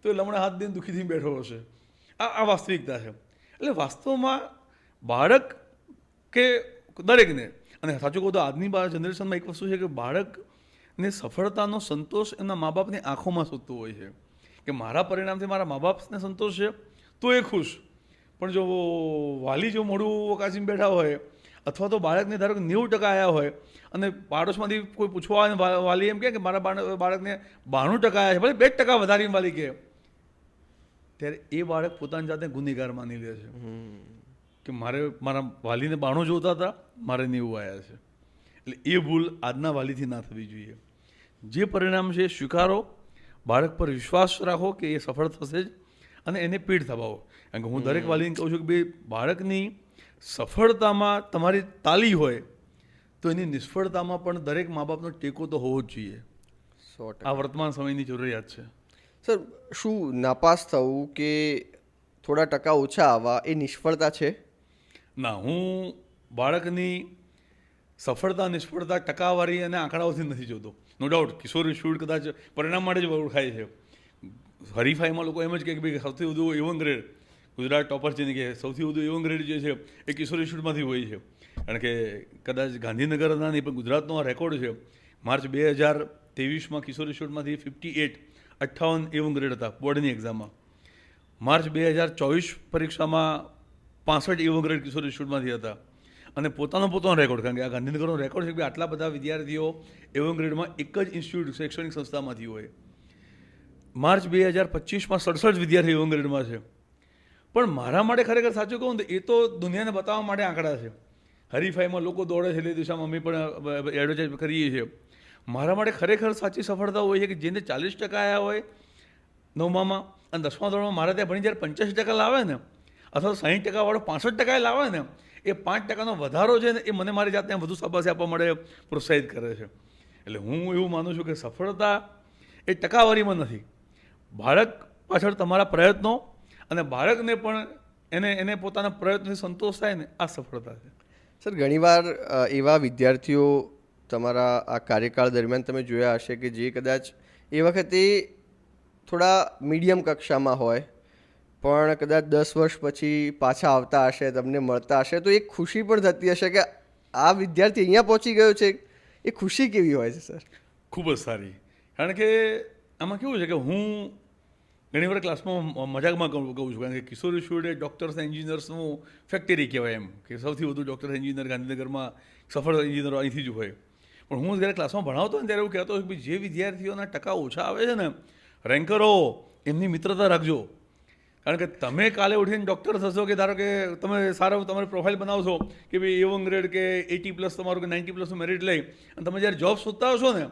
[SPEAKER 1] તો એ લમણા હાથ દઈને દુઃખીથી બેઠો હશે. આ વાસ્તવિકતા છે. એટલે વાસ્તવમાં બાળક કે દરેકને, અને સાચું કહું તો આજની જનરેશનમાં એક વસ્તુ છે કે બાળકને સફળતાનો સંતોષ એમના મા બાપની આંખોમાં શોધતું હોય છે કે મારા પરિણામથી મારા મા બાપને સંતોષ છે તો એ ખુશ. પણ જો વાલી જો મોઢું વકાસીને બેઠા હોય અથવા તો બાળકને ધારો કે 90% આવ્યા હોય અને પાડોશમાંથી કોઈ પૂછવા આવે વાલી એમ કહે કે મારા બાળકને 92% આવ્યા છે, ભલે 2% વધારીને વાલી કહે, ત્યારે એ બાળક પોતાની જાતે ગુનેગાર માની લે છે. કે મારા વાલીને 92 જોતા હતા, મારે 90 આવ્યા છે. એટલે એ ભૂલ આજના વાલીથી ના થવી જોઈએ. જે પરિણામ છે એ સ્વીકારો, બાળક પર વિશ્વાસ રાખો કે એ સફળ થશે જ, અને એને પીડ થવાવો. કારણ કે હું દરેક વાલીને કહું છું કે ભાઈ, બાળકની સફળતામાં તમારી તાલી હોય તો એની નિષ્ફળતામાં પણ દરેક મા બાપનો ટેકો તો હોવો જ જોઈએ.
[SPEAKER 2] 100%.
[SPEAKER 1] આ વર્તમાન સમયની જરૂરિયાત છે.
[SPEAKER 2] સર, શું નાપાસ થવું કે થોડા ટકા ઓછા આવવા એ નિષ્ફળતા છે?
[SPEAKER 1] ના, હું બાળકની સફળતા નિષ્ફળતા ટકાવારી અને આંકડાઓથી નથી જોતો. નો ડાઉટ કિશોર ઇન્સ્ટિટ્યૂટ કદાચ પરિણામ માટે જ ઓળખાય છે. હરીફાઈમાં લોકો એમ જ કહે કે ભાઈ સૌથી વધુ A1 ગ્રેડ ગુજરાત ટોપર છે ને, કે સૌથી વધુ A1 ગ્રેડ જે છે એ કિશોર ઇન્સ્ટિટ્યૂટમાંથી હોય છે. કારણ કે કદાચ ગાંધીનગરના નહીં પણ ગુજરાતનો આ રેકોર્ડ છે. માર્ચ 2023માં કિશોર ઇન્સ્ટિટ્યૂટમાંથી 58 A1 ગ્રેડ હતા બોર્ડની એક્ઝામમાં. માર્ચ 2024 પરીક્ષામાં 65 A1 ગ્રેડ કિશોર ઇન્સ્ટિટ્યૂટમાંથી હતા. અને પોતાનો રેકોર્ડ, કારણ કે આ ગાંધીનગરનો રેકોર્ડ છે કે આટલા બધા વિદ્યાર્થીઓ A1 ગ્રેડમાં એક જ ઇન્સ્ટિટ્યૂટ શૈક્ષણિક સંસ્થામાંથી હોય. માર્ચ 2025માં 67 વિદ્યાર્થી A1 ગ્રેડમાં છે. પણ મારા માટે ખરેખર સાચું કહું તો એ તો દુનિયાને બતાવવા માટે આંકડા છે. હરીફાઈમાં લોકો દોડે છે, એ દિશામાં અમે પણ એડવર્ટાઇઝ કરીએ છીએ. મારા માટે ખરેખર સાચી સફળતા હોય છે કે જેને 40% આવ્યા હોય 9મામાં, અને 10મા ધોરણમાં મારા ત્યાં ભણી જ્યારે 85% લાવે ને, અથવા 60% વાળો 65% લાવે ને, એ 5%નો વધારો છે ને, એ મને મારી જાતને વધુ શાબાશી આપવા માટે પ્રોત્સાહિત કરે છે. એટલે હું એવું માનું છું કે સફળતા એ ટકાવારીમાં નથી. બાળક પાછળ તમારા પ્રયત્નો અને બાળકને પણ એને પોતાના પ્રયત્નોથી સંતોષ થાય ને, આ સફળતા છે.
[SPEAKER 2] સર, ઘણીવાર એવા વિદ્યાર્થીઓ તમારા આ કાર્યકાળ દરમિયાન તમે જોયા હશે કે જે કદાચ એ વખતે થોડા મીડિયમ કક્ષામાં હોય, પણ કદાચ 10 વર્ષ પછી પાછા આવતા હશે, તમને મળતા હશે, તો એક ખુશી પણ થતી હશે કે આ વિદ્યાર્થી અહીંયા પહોંચી ગયો છે. એ ખુશી કેવી હોય છે સર?
[SPEAKER 1] ખૂબ જ સારી. કારણ કે આમાં કેવું છે કે હું ઘણી વાર ક્લાસમાં મજાકમાં કહું છું, કારણ કે કિશોર ઇન્સ્ટિટ્યૂટ ડૉક્ટર્સ એન્જિનિયર્સનું ફેક્ટરી કહેવાય, એમ કે સૌથી વધુ ડૉક્ટર એન્જિનિયર ગાંધીનગરમાં સફળ એન્જિનિયરો અહીંથી જ હોય. પણ હું જ્યારે ક્લાસમાં ભણાવતો ને ત્યારે એવું કહેતો હોય કે જે વિદ્યાર્થીઓના ટકા ઓછા આવે છે ને, રેન્કરો, એમની મિત્રતા રાખજો. કારણ કે તમે કાલે ઉઠીને ડૉક્ટર થશો, કે ધારો કે તમે સારું તમારી પ્રોફાઇલ બનાવશો કે ભાઈ A1 ગ્રેડ કે 80+ તમારું કે 90+નું મેરિટ લઈ, અને તમે જ્યારે જોબ શોધતા હશો ને,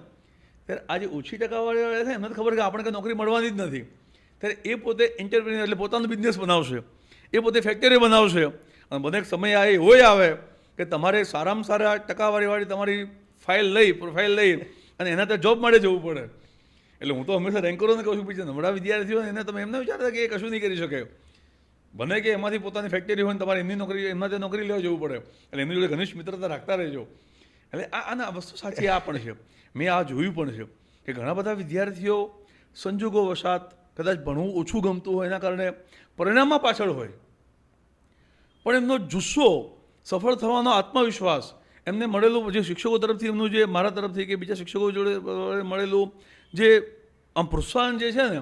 [SPEAKER 1] ત્યારે આજે ઓછી ટકાવાળી છે એમને ખબર કે આપણે કંઈ નોકરી મળવાની જ નથી. ત્યારે એ પોતે એન્ટરપ્રિન્યોર એટલે પોતાનો બિઝનેસ બનાવશે, એ પોતે ફેક્ટરી બનાવશે, અને બધે સમય આવે કે તમારે સારામાં સારા ટકાવારીવાળી તમારી પ્રોફાઇલ લઈ અને એના ત્યાં જોબ માટે જવું પડે. એટલે હું તો હંમેશા રેન્કરોને કહું છું, બીજા નબળા વિદ્યાર્થીઓ એને તમે એમ ન વિચારતા કે એ કશું નહીં કરી શકે. બને કે એમાંથી પોતાની ફેક્ટરી હોય ને તમારે એમના ત્યાં નોકરી લેવા જવું પડે. એટલે એમની જોડે ઘનિષ્ઠ મિત્રતા રાખતા રહેજો. એટલે આ વસ્તુ સાચી આ પણ છે. મેં આ જોયું પણ છે કે ઘણા બધા વિદ્યાર્થીઓ સંજોગો વશાત કદાચ ભણવું ઓછું ગમતું હોય, એના કારણે પરિણામમાં પાછળ હોય, પણ એમનો જુસ્સો, સફળ થવાનો આત્મવિશ્વાસ, એમને મળેલું જે શિક્ષકો તરફથી એમનું જે મારા તરફથી કે બીજા શિક્ષકો જોડે મળેલું જે આમ પ્રોત્સાહન જે છે ને,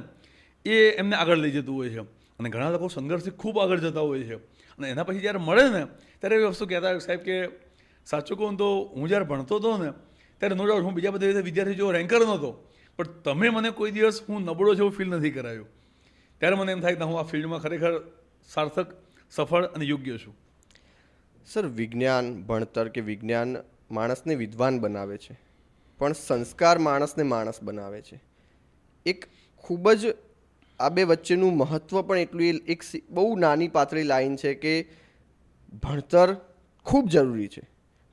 [SPEAKER 1] એ એમને આગળ લઈ જતું હોય છે. અને ઘણા લોકો સંઘર્ષથી ખૂબ આગળ જતા હોય છે. અને એના પછી જ્યારે મળે ને ત્યારે એ વસ્તુ કહેતા હોય, સાહેબ કે સાચું કહું તો હું જ્યારે ભણતો હતો ને ત્યારે નો ડાઉટ હું બીજા બધા વિદ્યાર્થી જેવો રેન્કર નહોતો, પણ તમે મને કોઈ દિવસ હું નબળો જેવું ફીલ નથી કરાયું. ત્યારે મને એમ થાય કે હું આ ફિલ્ડમાં ખરેખર સાર્થક, સફળ અને યોગ્ય છું.
[SPEAKER 2] સર, વિજ્ઞાન, ભણતર કે વિજ્ઞાન માણસને વિદ્વાન બનાવે છે, પણ સંસ્કાર માણસને માણસ બનાવે છે. એક ખૂબ જ આ બે વચ્ચેનું મહત્ત્વ પણ એટલું, એક બહુ નાની પાતળી લાઈન છે કે ભણતર ખૂબ જરૂરી છે,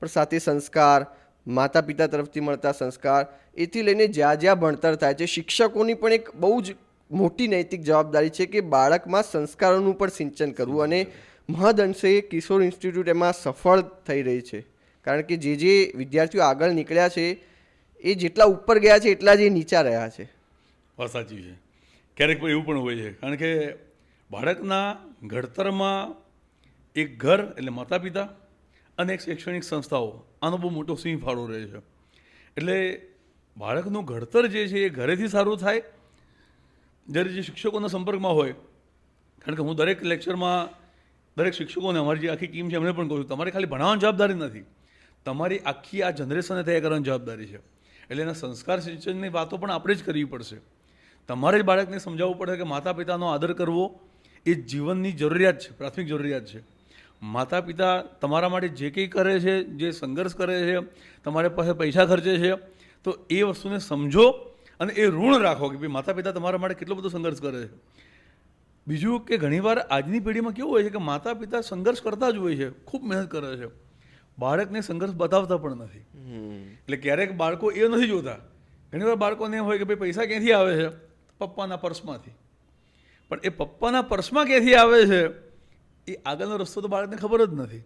[SPEAKER 2] પણ સાથે સંસ્કાર, માતા પિતા તરફથી મળતા સંસ્કાર, એથી લઈને જ્યાં જ્યાં ભણતર થાય છે, શિક્ષકોની પણ એક બહુ જ મોટી નૈતિક જવાબદારી છે કે બાળકમાં સંસ્કારોનું પણ સિંચન કરવું. અને મહદ અંશે કિશોર ઇન્સ્ટિટ્યૂટ એમાં સફળ થઈ રહી છે, કારણ કે જે વિદ્યાર્થીઓ આગળ નીકળ્યા છે એ જેટલા ઉપર ગયા છે એટલા જ એ નીચા રહ્યા છે.
[SPEAKER 1] વાત સાચી છે. ક્યારેક એવું પણ હોય છે, કારણ કે બાળકના ઘડતરમાં એક ઘર એટલે માતા પિતા અને એક શૈક્ષણિક સંસ્થાઓ, આનો બહુ મોટો સિંહ ફાળો રહે છે. એટલે બાળકનું ઘડતર જે છે એ ઘરેથી સારું થાય, જ્યારે જે શિક્ષકોના સંપર્કમાં હોય. કારણ કે હું દરેક લેક્ચરમાં દરેક શિક્ષકોને, અમારી જે આખી ટીમ છે એમને પણ કહું છું, તમારી ખાલી ભણાવવાની જવાબદારી નથી, તમારી આખી આ જનરેશનને તૈયાર કરવાની જવાબદારી છે. એટલે એના સંસ્કાર સિંચનની વાતો પણ આપણે જ કરવી પડશે. તમારે જ બાળકને સમજાવવું પડે કે માતા પિતાનો આદર કરવો એ જીવનની જરૂરિયાત છે, પ્રાથમિક જરૂરિયાત છે. માતા પિતા તમારા માટે જે કંઈ કરે છે, જે સંઘર્ષ કરે છે, તમારે પાસે પૈસા ખર્ચે છે, તો એ વસ્તુને સમજો અને એ ઋણ રાખો કે ભાઈ માતા પિતા તમારા માટે કેટલો બધો સંઘર્ષ કરે છે. બીજું કે ઘણીવાર આજની પેઢીમાં કેવું હોય છે કે માતા પિતા સંઘર્ષ કરતા જ હોય છે, ખૂબ મહેનત કરે છે, બાળકને સંઘર્ષ બતાવતા પણ નથી. એટલે ક્યારેક બાળકો એ નથી જોતા. ઘણીવાર બાળકોને એમ હોય કે ભાઈ પૈસા ક્યાંથી આવે છે, પપ્પાના પર્સમાંથી. પણ એ પપ્પાના પર્સમાં ક્યાંથી આવે છે એ આગળનો રસ્તો તો બાળકને ખબર જ નથી.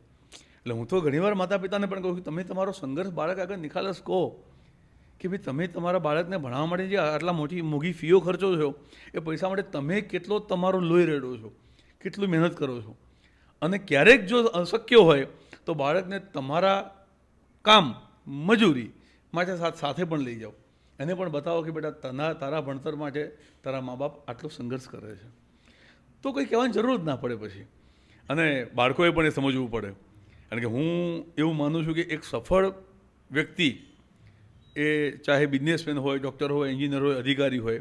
[SPEAKER 1] એટલે હું તો ઘણીવાર માતા પિતાને પણ કહું કે તમે તમારો સંઘર્ષ બાળક આગળ નિખાલસ કહો કે ભાઈ તમે તમારા બાળકને ભણાવવા માટે જે આટલા મોંઘી ફીઓ ખર્ચો છો એ પૈસા માટે તમે કેટલો તમારો લોહી રેડો છો, કેટલું મહેનત કરો છો. અને ક્યારેક જો અશક્ય હોય તો બાળકને તમારા કામ મજૂરી માટે સાથે પણ લઈ જાઓ, એને પણ બતાવો કે બેટા તારા ભણતર માટે તારા મા બાપ આટલો સંઘર્ષ કરે છે. તો કંઈ કહેવાની જરૂર જ ના પડે પછી. અને બાળકોએ પણ એ સમજવું પડે. કારણ કે હું એવું માનું છું કે એક સફળ વ્યક્તિ એ ચાહે બિઝનેસમેન હોય, ડૉક્ટર હોય, એન્જિનિયર હોય, અધિકારી હોય,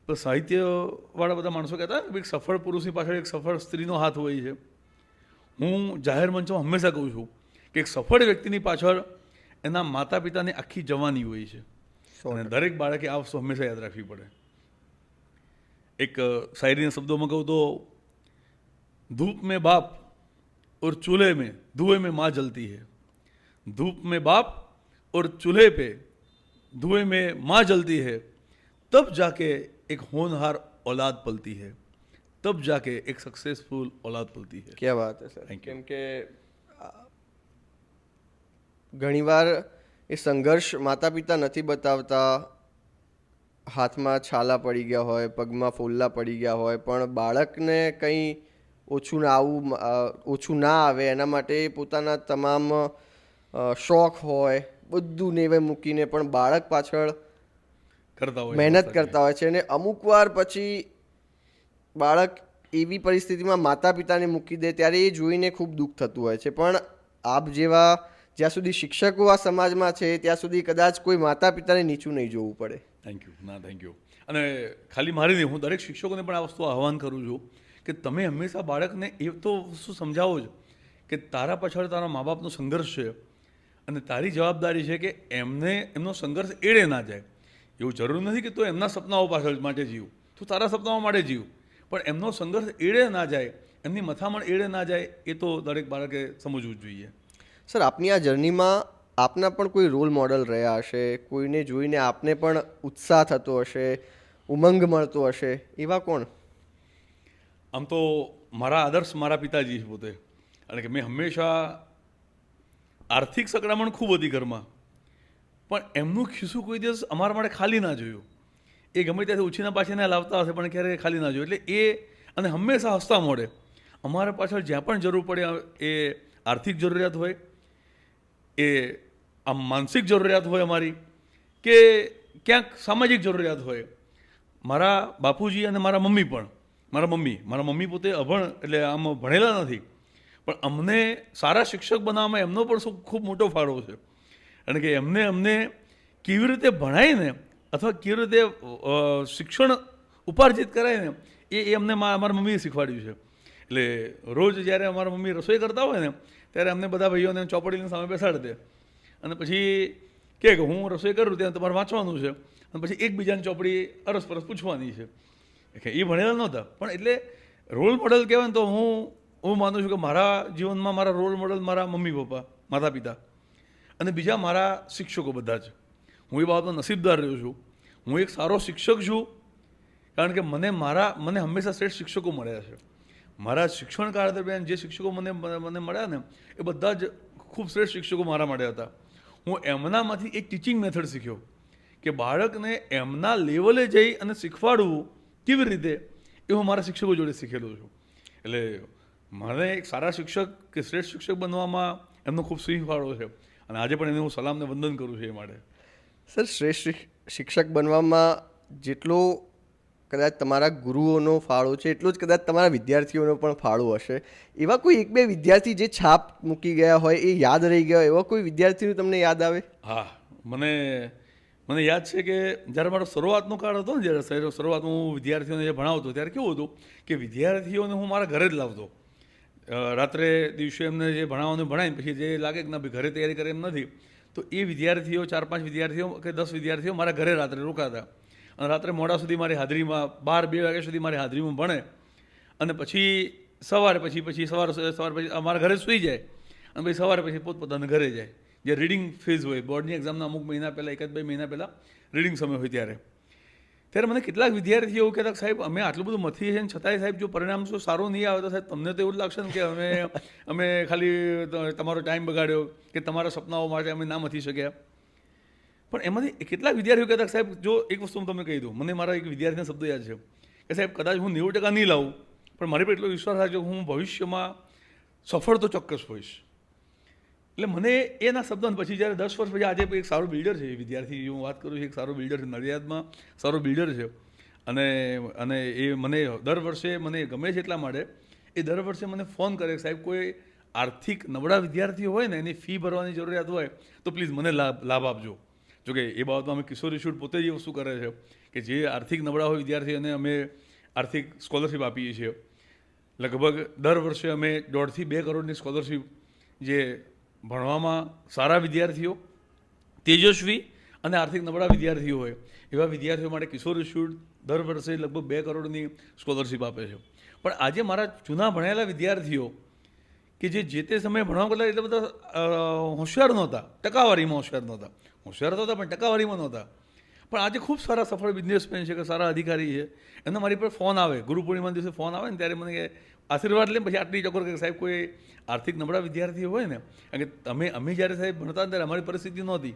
[SPEAKER 1] તો સાહિત્યવાળા બધા માણસો કહેતા કે એક સફળ પુરુષની પાછળ એક સફળ સ્ત્રીનો હાથ હોય છે. હું જાહેર મંચમાં હંમેશા કહું છું કે એક સફળ વ્યક્તિની પાછળ એના માતા પિતાની આખી જવાની હોય છે. અને દરેક બાળકે આ વસ્તુ હંમેશા યાદ રાખવી પડે. એક શાયરીના શબ્દોમાં કહું તો धूप में बाप और चूल्हे में धुएं में माँ जलती है, धूप में बाप और चूल्हे पे धुएं में माँ जलती है, तब जाके एक होनहार औलाद पलती है, तब जाके एक सक्सेसफुल औलाद पलती है.
[SPEAKER 2] क्या बात है सर. કેમ કે ઘણીવાર એ સંઘર્ષ માતા પિતા નથી બતાવતા, હાથમાં છાલા પડી ગયા હોય, પગમાં ફોલ્લા પડી ગયા હોય, પણ બાળકને કંઈ ઓછું ના આવે એના માટે પોતાના તમામ શોખ હોય બધું નેવે મૂકીને પણ બાળક પાછળ મહેનત કરતા હોય છે. અને અમુક વાર પછી બાળક એવી પરિસ્થિતિમાં માતા પિતાને મૂકી દે ત્યારે એ જોઈને ખૂબ દુઃખ થતું હોય છે. પણ આપ જેવા જ્યાં સુધી શિક્ષકો આ સમાજમાં છે ત્યાં સુધી કદાચ કોઈ માતા પિતાને નીચું નહીં જોવું પડે.
[SPEAKER 1] Thank you. અને ખાલી મારી નહીં, હું દરેક શિક્ષકોને પણ આ વસ્તુ આહ્વાન કરું છું કે તમે હંમેશા બાળકને એ તો વસ્તુ સમજાવો જ કે તારા પાછળ તારા મા બાપનો સંઘર્ષ છે અને તારી જવાબદારી છે કે એમનો સંઘર્ષ એળે ના જાય. એવું જરૂર નથી કે તું એમના સપનાઓ પાછળ માટે જીવ, તું તારા સપનાઓ માટે જીવ, પણ એમનો સંઘર્ષ એળે ના જાય, એમની મથામણ એળે ના જાય, એ તો દરેક બાળકે સમજવું જ જોઈએ.
[SPEAKER 2] સર, આપની આ જર્નીમાં આપના પણ કોઈ રોલ મોડલ રહ્યા હશે, કોઈને જોઈને આપને પણ ઉત્સાહ થતો હશે, ઉમંગ મળતો હશે, એવા કોણ?
[SPEAKER 1] આમ તો મારા આદર્શ મારા પિતાજી છે પોતે. કારણ કે મેં હંમેશા આર્થિક સંકળામણ ખૂબ હતી ઘરમાં, પણ એમનું ખિસ્સું કોઈ દિવસ અમારા માટે ખાલી ના જોયું. એ ગમે ત્યાંથી ઉછીના પાછીને લાવતા હશે પણ ક્યારેય ખાલી ના જોયું. એટલે એ અને હંમેશા હસતા મોઢે અમારા પાછળ જ્યાં પણ જરૂર પડે, એ આર્થિક જરૂરિયાત હોય, એ આમ માનસિક જરૂરિયાત હોય અમારી, કે ક્યાંક સામાજિક જરૂરિયાત હોય, મારા બાપુજી અને મારા મમ્મી પણ, મારા મમ્મી પોતે અભણ એટલે આમ ભણેલા નથી, પણ અમને સારા શિક્ષક બનાવવામાં એમનો પણ ખૂબ મોટો ફાળો છે. કારણ કે અમને કેવી રીતે ભણાવીને અથવા કેવી રીતે શિક્ષણ ઉપાર્જિત કરાય ને એ અમને મારા મમ્મીએ શીખવાડ્યું છે. એટલે રોજ જ્યારે અમારા મમ્મી રસોઈ કરતા હોય ને ત્યારે અમને બધા ભાઈઓને ચોપડીની સામે બેસાડી દે અને પછી કે હું રસોઈ કરું ત્યાં તમારે વાંચવાનું છે અને પછી એકબીજાની ચોપડી અરસપરસ પૂછવાની છે. એ ભણેલા નહોતા, પણ એટલે રોલ મોડલ કહેવાય ને તો હું માનું છું કે મારા જીવનમાં મારા રોલ મોડલ મારા મમ્મી પપ્પા, માતા પિતા અને બીજા મારા શિક્ષકો બધા જ. હું એ બાબતમાં નસીબદાર રહ્યો છું. હું એક સારો શિક્ષક છું કારણ કે મને હંમેશા શ્રેષ્ઠ શિક્ષકો મળ્યા છે. મારા શિક્ષણ કાળ દરમિયાન જે શિક્ષકો મને મળ્યા ને એ બધા જ ખૂબ શ્રેષ્ઠ શિક્ષકો મારા માટે હતા. હું એમનામાંથી એક ટીચિંગ મેથડ શીખ્યો કે બાળકને એમના લેવલે જઈ અને શીખવાડવું કેવી રીતે, એ હું મારા શિક્ષકો જોડે શીખેલો છું. એટલે મને એક સારા શિક્ષક કે શ્રેષ્ઠ શિક્ષક બનવામાં એમનો ખૂબ સિંહ ફાળો છે અને આજે પણ એને હું સલામને વંદન કરું છું એ માટે.
[SPEAKER 2] સર, શ્રેષ્ઠ શિક્ષક બનવામાં જેટલો કદાચ તમારા ગુરુઓનો ફાળો છે એટલો જ કદાચ તમારા વિદ્યાર્થીઓનો પણ ફાળો હશે. એવા કોઈ એક બે વિદ્યાર્થી જે છાપ મૂકી ગયા હોય, એ યાદ રહી ગયા, એવા કોઈ વિદ્યાર્થીનું તમને યાદ આવે?
[SPEAKER 1] હા, મને યાદ છે કે જ્યારે મારો શરૂઆતનો કાળ હતો ને, જ્યારે શરૂઆતમાં હું વિદ્યાર્થીઓને જે ભણાવતો ત્યારે કેવું હતું કે વિદ્યાર્થીઓને હું મારા ઘરે જ લાવતો. રાત્રે દિવસે એમને જે ભણાવવાનું ભણાવીને પછી જે લાગે કે ના ભાઈ ઘરે તૈયારી કરે એમ નથી, તો એ વિદ્યાર્થીઓ 4-5 વિદ્યાર્થીઓ કે 10 વિદ્યાર્થીઓ મારા ઘરે રાત્રે રોકાતા અને રાત્રે મોડા સુધી મારી હાજરીમાં 12-2 વાગ્યા સુધી મારી હાજરીમાં ભણે અને પછી સવારે પછી અમારા ઘરે સૂઈ જાય અને પછી સવારે પછી પોતપોતાના ઘરે જાય. જે રીડિંગ ફેઝ હોય બોર્ડની એક્ઝામના અમુક મહિના પહેલાં 1-2 મહિના પહેલાં રીડિંગ સમય હોય ત્યારે મને કેટલાક વિદ્યાર્થીઓ એવું કહેતા સાહેબ અમે આટલું બધું મથીએ છીએ છતાંય સાહેબ જો પરિણામ શું સારું નહીં આવે તો સાહેબ તમને તો એવું જ લાગશે ને કે અમે ખાલી તમારો ટાઈમ બગાડ્યો કે તમારા સપનાઓ માટે અમે ના મથી શક્યા. પણ એમાંથી કેટલાક વિદ્યાર્થીઓ કહેતા સાહેબ જો એક વસ્તુ હું તમને કહી દઉં, મને મારા એક વિદ્યાર્થીના શબ્દો યાદ છે કે સાહેબ કદાચ હું 90% નહીં લાવું પણ મારી પર એટલો વિશ્વાસ રાખજો હું ભવિષ્યમાં સફળ તો ચોક્કસ હોઈશ. એટલે મને એના શબ્દો પછી જ્યારે 10 વર્ષ પછી આજે એક સારો બિલ્ડર છે એ વિદ્યાર્થી હું વાત કરું છું, એક સારો બિલ્ડર છે, નડિયાદમાં સારો બિલ્ડર છે અને એ મને દર વર્ષે મને ગમે છે એટલા માટે એ દર વર્ષે મને ફોન કરે સાહેબ કોઈ આર્થિક નબળા વિદ્યાર્થીઓ હોય ને એની ફી ભરવાની જરૂરિયાત હોય તો પ્લીઝ મને લાભ આપજો. જોકે એ બાબતમાં અમે કિશોર ઇન્સ્ટિટ્યૂટ પોતે જ એ વસ્તુ કરે છે કે જે આર્થિક નબળા હોય વિદ્યાર્થીઓને અમે આર્થિક સ્કોલરશિપ આપીએ છીએ. લગભગ દર વર્ષે અમે 1.5 થી 2 કરોડની સ્કોલરશિપ જે ભણવામાં સારા વિદ્યાર્થીઓ, તેજસ્વી અને આર્થિક નબળા વિદ્યાર્થીઓ હોય એવા વિદ્યાર્થીઓ માટે કિશોર ઇન્સ્ટિટ્યૂટ દર વર્ષે લગભગ 2 કરોડની સ્કોલરશિપ આપે છે. પણ આજે મારા જૂના ભણેલા વિદ્યાર્થીઓ કે જે તે સમયે ભણવા કરતાં એટલા બધા હોશિયાર નહોતા, ટકાવારીમાં હોશિયાર નહોતા, હોશિયાર હતા પણ ટકાવારીમાં નહોતા, પણ આજે ખૂબ સારા સફળ બિઝનેસમેન છે કે સારા અધિકારી છે. એનો મારી પર ફોન આવે, ગુરુ પૂર્ણિમાના દિવસે ફોન આવે ને ત્યારે મને કે આશીર્વાદ લે પછી આટલી ચકોર કે સાહેબ કોઈ આર્થિક નબળા વિદ્યાર્થીઓ હોય ને કારણ કે અમે જ્યારે સાહેબ ભણતા ત્યારે અમારી પરિસ્થિતિ નહોતી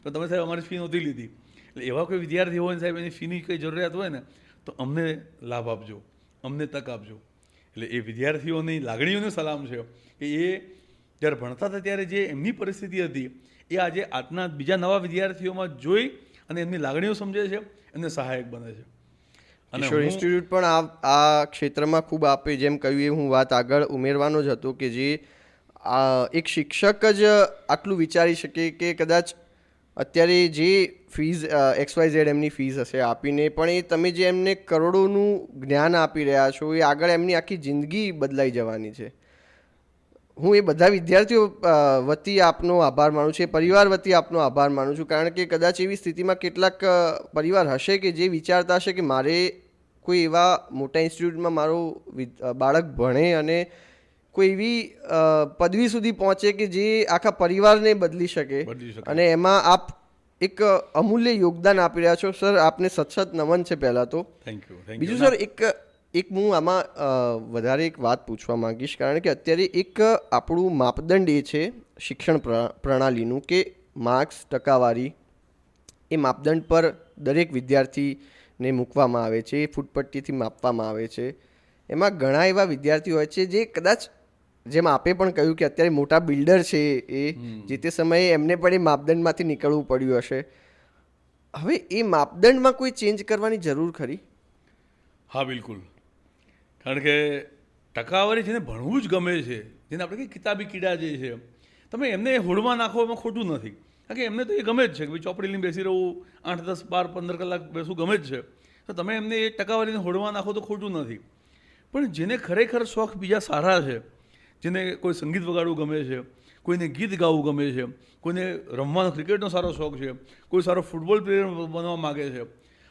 [SPEAKER 1] તો તમે સાહેબ અમારી ફી નહોતી લીધી, એટલે એવા કોઈ વિદ્યાર્થી હોય ને સાહેબ એની ફીની કંઈ જરૂરિયાત હોય ને તો અમને લાભ આપજો, અમને તક આપજો. એટલે એ વિદ્યાર્થીઓની લાગણીઓને સલામ છે કે એ જ્યારે ભણતા હતા ત્યારે જે એમની પરિસ્થિતિ હતી એ આજે આજના બીજા નવા વિદ્યાર્થીઓમાં જોઈ અને એમની લાગણીઓ સમજે છે, એમને સહાયક બને છે.
[SPEAKER 2] કિશોર ઇન્સ્ટિટ્યૂટ પણ આ ક્ષેત્રમાં ખૂબ આપે, જેમ કહ્યું એ હું વાત આગળ ઉમેરવાનો જ હતો કે જે એક શિક્ષક જ આટલું વિચારી શકે કે કદાચ અત્યારે જે ફીઝ XYZ એમની ફીઝ હશે આપીને પણ એ તમે જે એમને કરોડોનું જ્ઞાન આપી રહ્યા છો એ આગળ એમની આખી જિંદગી બદલાઈ જવાની છે. હું એ બધા વિદ્યાર્થીઓ વતી આપનો આભાર માનું છું, એ પરિવાર વતી આપનો આભાર માનું છું, કારણ કે કદાચ એવી સ્થિતિમાં કેટલાક પરિવાર હશે કે જે વિચારતા હશે કે મારે કોઈ એવા મોટા ઇન્સ્ટિટ્યૂટમાં મારું બાળક ભણે અને કોઈ એવી પદવી સુધી પહોંચે કે જે આખા પરિવારને બદલી શકે અને એમાં આપ એક અમૂલ્ય યોગદાન આપી રહ્યા છો. સર આપને સતસત નમન છે પહેલાં તો.
[SPEAKER 1] Thank you.
[SPEAKER 2] બીજું સર એક હું આમાં વધારે એક વાત પૂછવા માંગીશ, કારણ કે અત્યારે એક આપણું માપદંડ એ છે શિક્ષણ પ્રણાલીનું કે માર્ક્સ, ટકાવારી, એ માપદંડ પર દરેક વિદ્યાર્થીને મૂકવામાં આવે છે, એ ફૂટપટ્ટીથી માપવામાં આવે છે. એમાં ઘણા એવા વિદ્યાર્થીઓ હોય છે જે કદાચ જેમ આપે પણ કહ્યું કે અત્યારે મોટા બિલ્ડર છે એ જે તે સમયે એમને પણ એ માપદંડમાંથી નીકળવું પડ્યું હશે. હવે એ માપદંડમાં કોઈ ચેન્જ કરવાની જરૂર ખરી?
[SPEAKER 1] હા બિલકુલ, કારણ કે ટકાવારી જેને ભણવું જ ગમે છે, જેને આપણે કંઈ કિતાબી કીડા જે છે, તમે એમને હોડમાં નાખો એમાં ખોટું નથી, કારણ કે એમને તો એ ગમે જ છે કે ભાઈ ચોપડી લઈને બેસી રહું 8, 10, 12, 15 કલાક બેસવું ગમે જ છે, તો તમે એમને એ ટકાવારીને હોડમાં નાખો તો ખોટું નથી. પણ જેને ખરેખર શોખ બીજા સારા છે, જેને કોઈ સંગીત વગાડવું ગમે છે, કોઈને ગીત ગાવું ગમે છે, કોઈને રમવાનો ક્રિકેટનો સારો શોખ છે, કોઈ સારો ફૂટબોલ પ્લેયર બનવા માગે છે,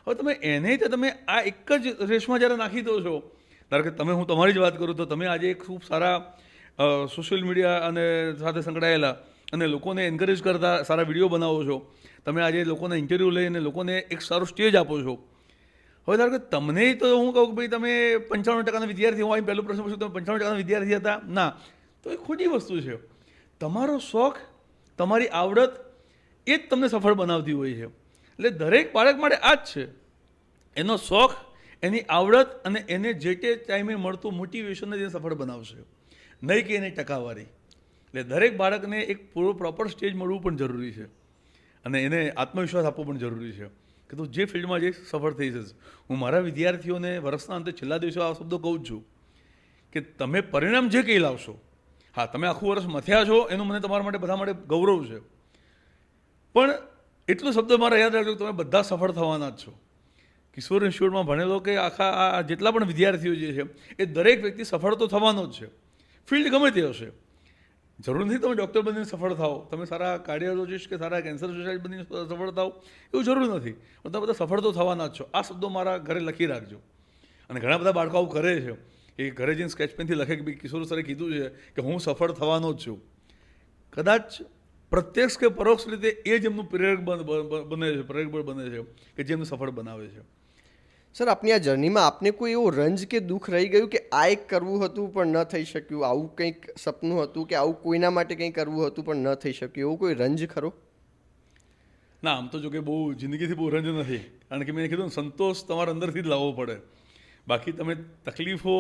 [SPEAKER 1] હવે તમે એને તો તમે આ એક જ રેસમાં જ્યારે નાખી દો છો, ધારો કે તમે હું તમારી જ વાત કરું તો તમે આજે એક ખૂબ સારા સોશિયલ મીડિયા અને સાથે સંકળાયેલા અને લોકોને એન્કરેજ કરતા સારા વિડીયો બનાવો છો, તમે આજે લોકોના ઇન્ટરવ્યૂ લઈને લોકોને એક સારું સ્ટેજ આપો છો. હવે ધારો કે તમને તો હું કહું કે ભાઈ તમે 95% વિદ્યાર્થી, હું અહીં પહેલો પ્રશ્ન પૂછું તમે 95% વિદ્યાર્થી હતા ના, તો એ ખોટી વસ્તુ છે. તમારો શોખ, તમારી આવડત એ જ તમને સફળ બનાવતી હોય છે. એટલે દરેક બાળક માટે આ જ છે, એનો શોખ, એની આવડત અને એને જે તે ટાઈમે મળતું મોટિવેશન જ એને સફળ બનાવશે, નહીં કે એની ટકાવારી. એટલે દરેક બાળકને એક પૂરો પ્રોપર સ્ટેજ મળવું પણ જરૂરી છે અને એને આત્મવિશ્વાસ આપવો પણ જરૂરી છે કે તું જે ફિલ્ડમાં જે સફળ થઈ જશે. હું મારા વિદ્યાર્થીઓને વર્ષના અંતે છેલ્લા દિવસો આ શબ્દો કહું છું કે તમે પરિણામ જે કંઈ લાવશો, હા તમે આખું વર્ષ મથ્યા છો એનું મને તમારા માટે બધા માટે ગૌરવ છે, પણ એટલો શબ્દ મારા યાદ રાખજો કે તમે બધા સફળ થવાના જ છો. કિશોર ઇન્સ્ટિટ્યૂટમાં ભણેલો કે આખા આ જેટલા પણ વિદ્યાર્થીઓ જે છે એ દરેક વ્યક્તિ સફળ તો થવાનો જ છે, ફિલ્ડ ગમે તે હશે, જરૂર નથી તમે ડૉક્ટર બનીને સફળ થાઓ, તમે સારા કાર્ડિયોલોજિસ્ટ કે સારા કેન્સર સ્પેશિયાલિસ્ટ બનીને સફળ થાઓ એવું જરૂર નથી, પણ તમે બધા સફળ તો થવાના જ છો. આ શબ્દો મારા ઘરે લખી રાખજો. અને ઘણા બધા બાળકો આવું કરે છે કે ઘરે જઈને સ્કેચ પેનથી લખે કે ભાઈ કિશોર સરે કીધું છે કે હું સફળ થવાનો જ છું. કદાચ પ્રત્યક્ષ કે પરોક્ષ રીતે એ જ એમનું પ્રેરક બને છે, પ્રેરકબળ બને છે કે જે એમને સફળ બનાવે છે.
[SPEAKER 2] સર, આપની આ જર્નીમાં આપને કોઈ એવો રંજ કે દુઃખ રહી ગયું કે આ એક કરવું હતું પણ ન થઈ શક્યું, આવું કંઈક સપનું હતું કે આવું કોઈના માટે કંઈ કરવું હતું પણ ન થઈ શક્યું, એવું કોઈ રંજ ખરો?
[SPEAKER 1] ના, આમ તો જો કે બહુ જિંદગીથી બહુ રંજ નથી, કારણ કે મેં કીધું સંતોષ તમારા અંદરથી જ લાવવો પડે. બાકી તમે તકલીફો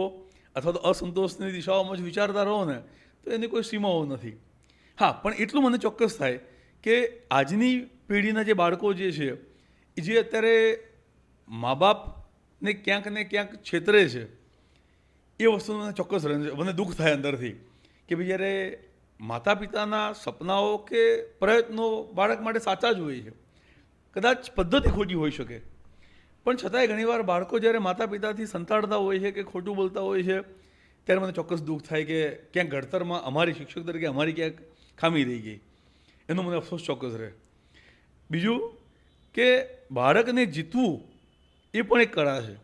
[SPEAKER 1] અથવા તો અસંતોષની દિશાઓમાં જ વિચારતા રહો ને તો એની કોઈ સીમાઓ નથી. હા, પણ એટલું મને ચોક્કસ થાય કે આજની પેઢીના જે બાળકો જે છે એ જે અત્યારે મા બાપને ક્યાંક ને ક્યાંક છેતરે છે એ વસ્તુનું મને ચોક્કસ મને દુઃખ થાય અંદરથી કે ભાઈ જ્યારે માતા પિતાના સપનાઓ કે પ્રયત્નો બાળક માટે સાચા જ હોય છે, કદાચ પદ્ધતિ ખોટી હોઈ શકે, પણ છતાંય ઘણીવાર બાળકો જ્યારે માતા પિતાથી સંતાડતા હોય છે કે ખોટું બોલતા હોય છે ત્યારે મને ચોક્કસ દુઃખ થાય કે ક્યાંક ઘડતરમાં અમારી શિક્ષક તરીકે અમારી ક્યાંક ખામી રહી ગઈ, એનો મને અફસોસ ચોક્કસ રહે. બીજું કે બાળકને જીતવું એ પણ એક કળા છે.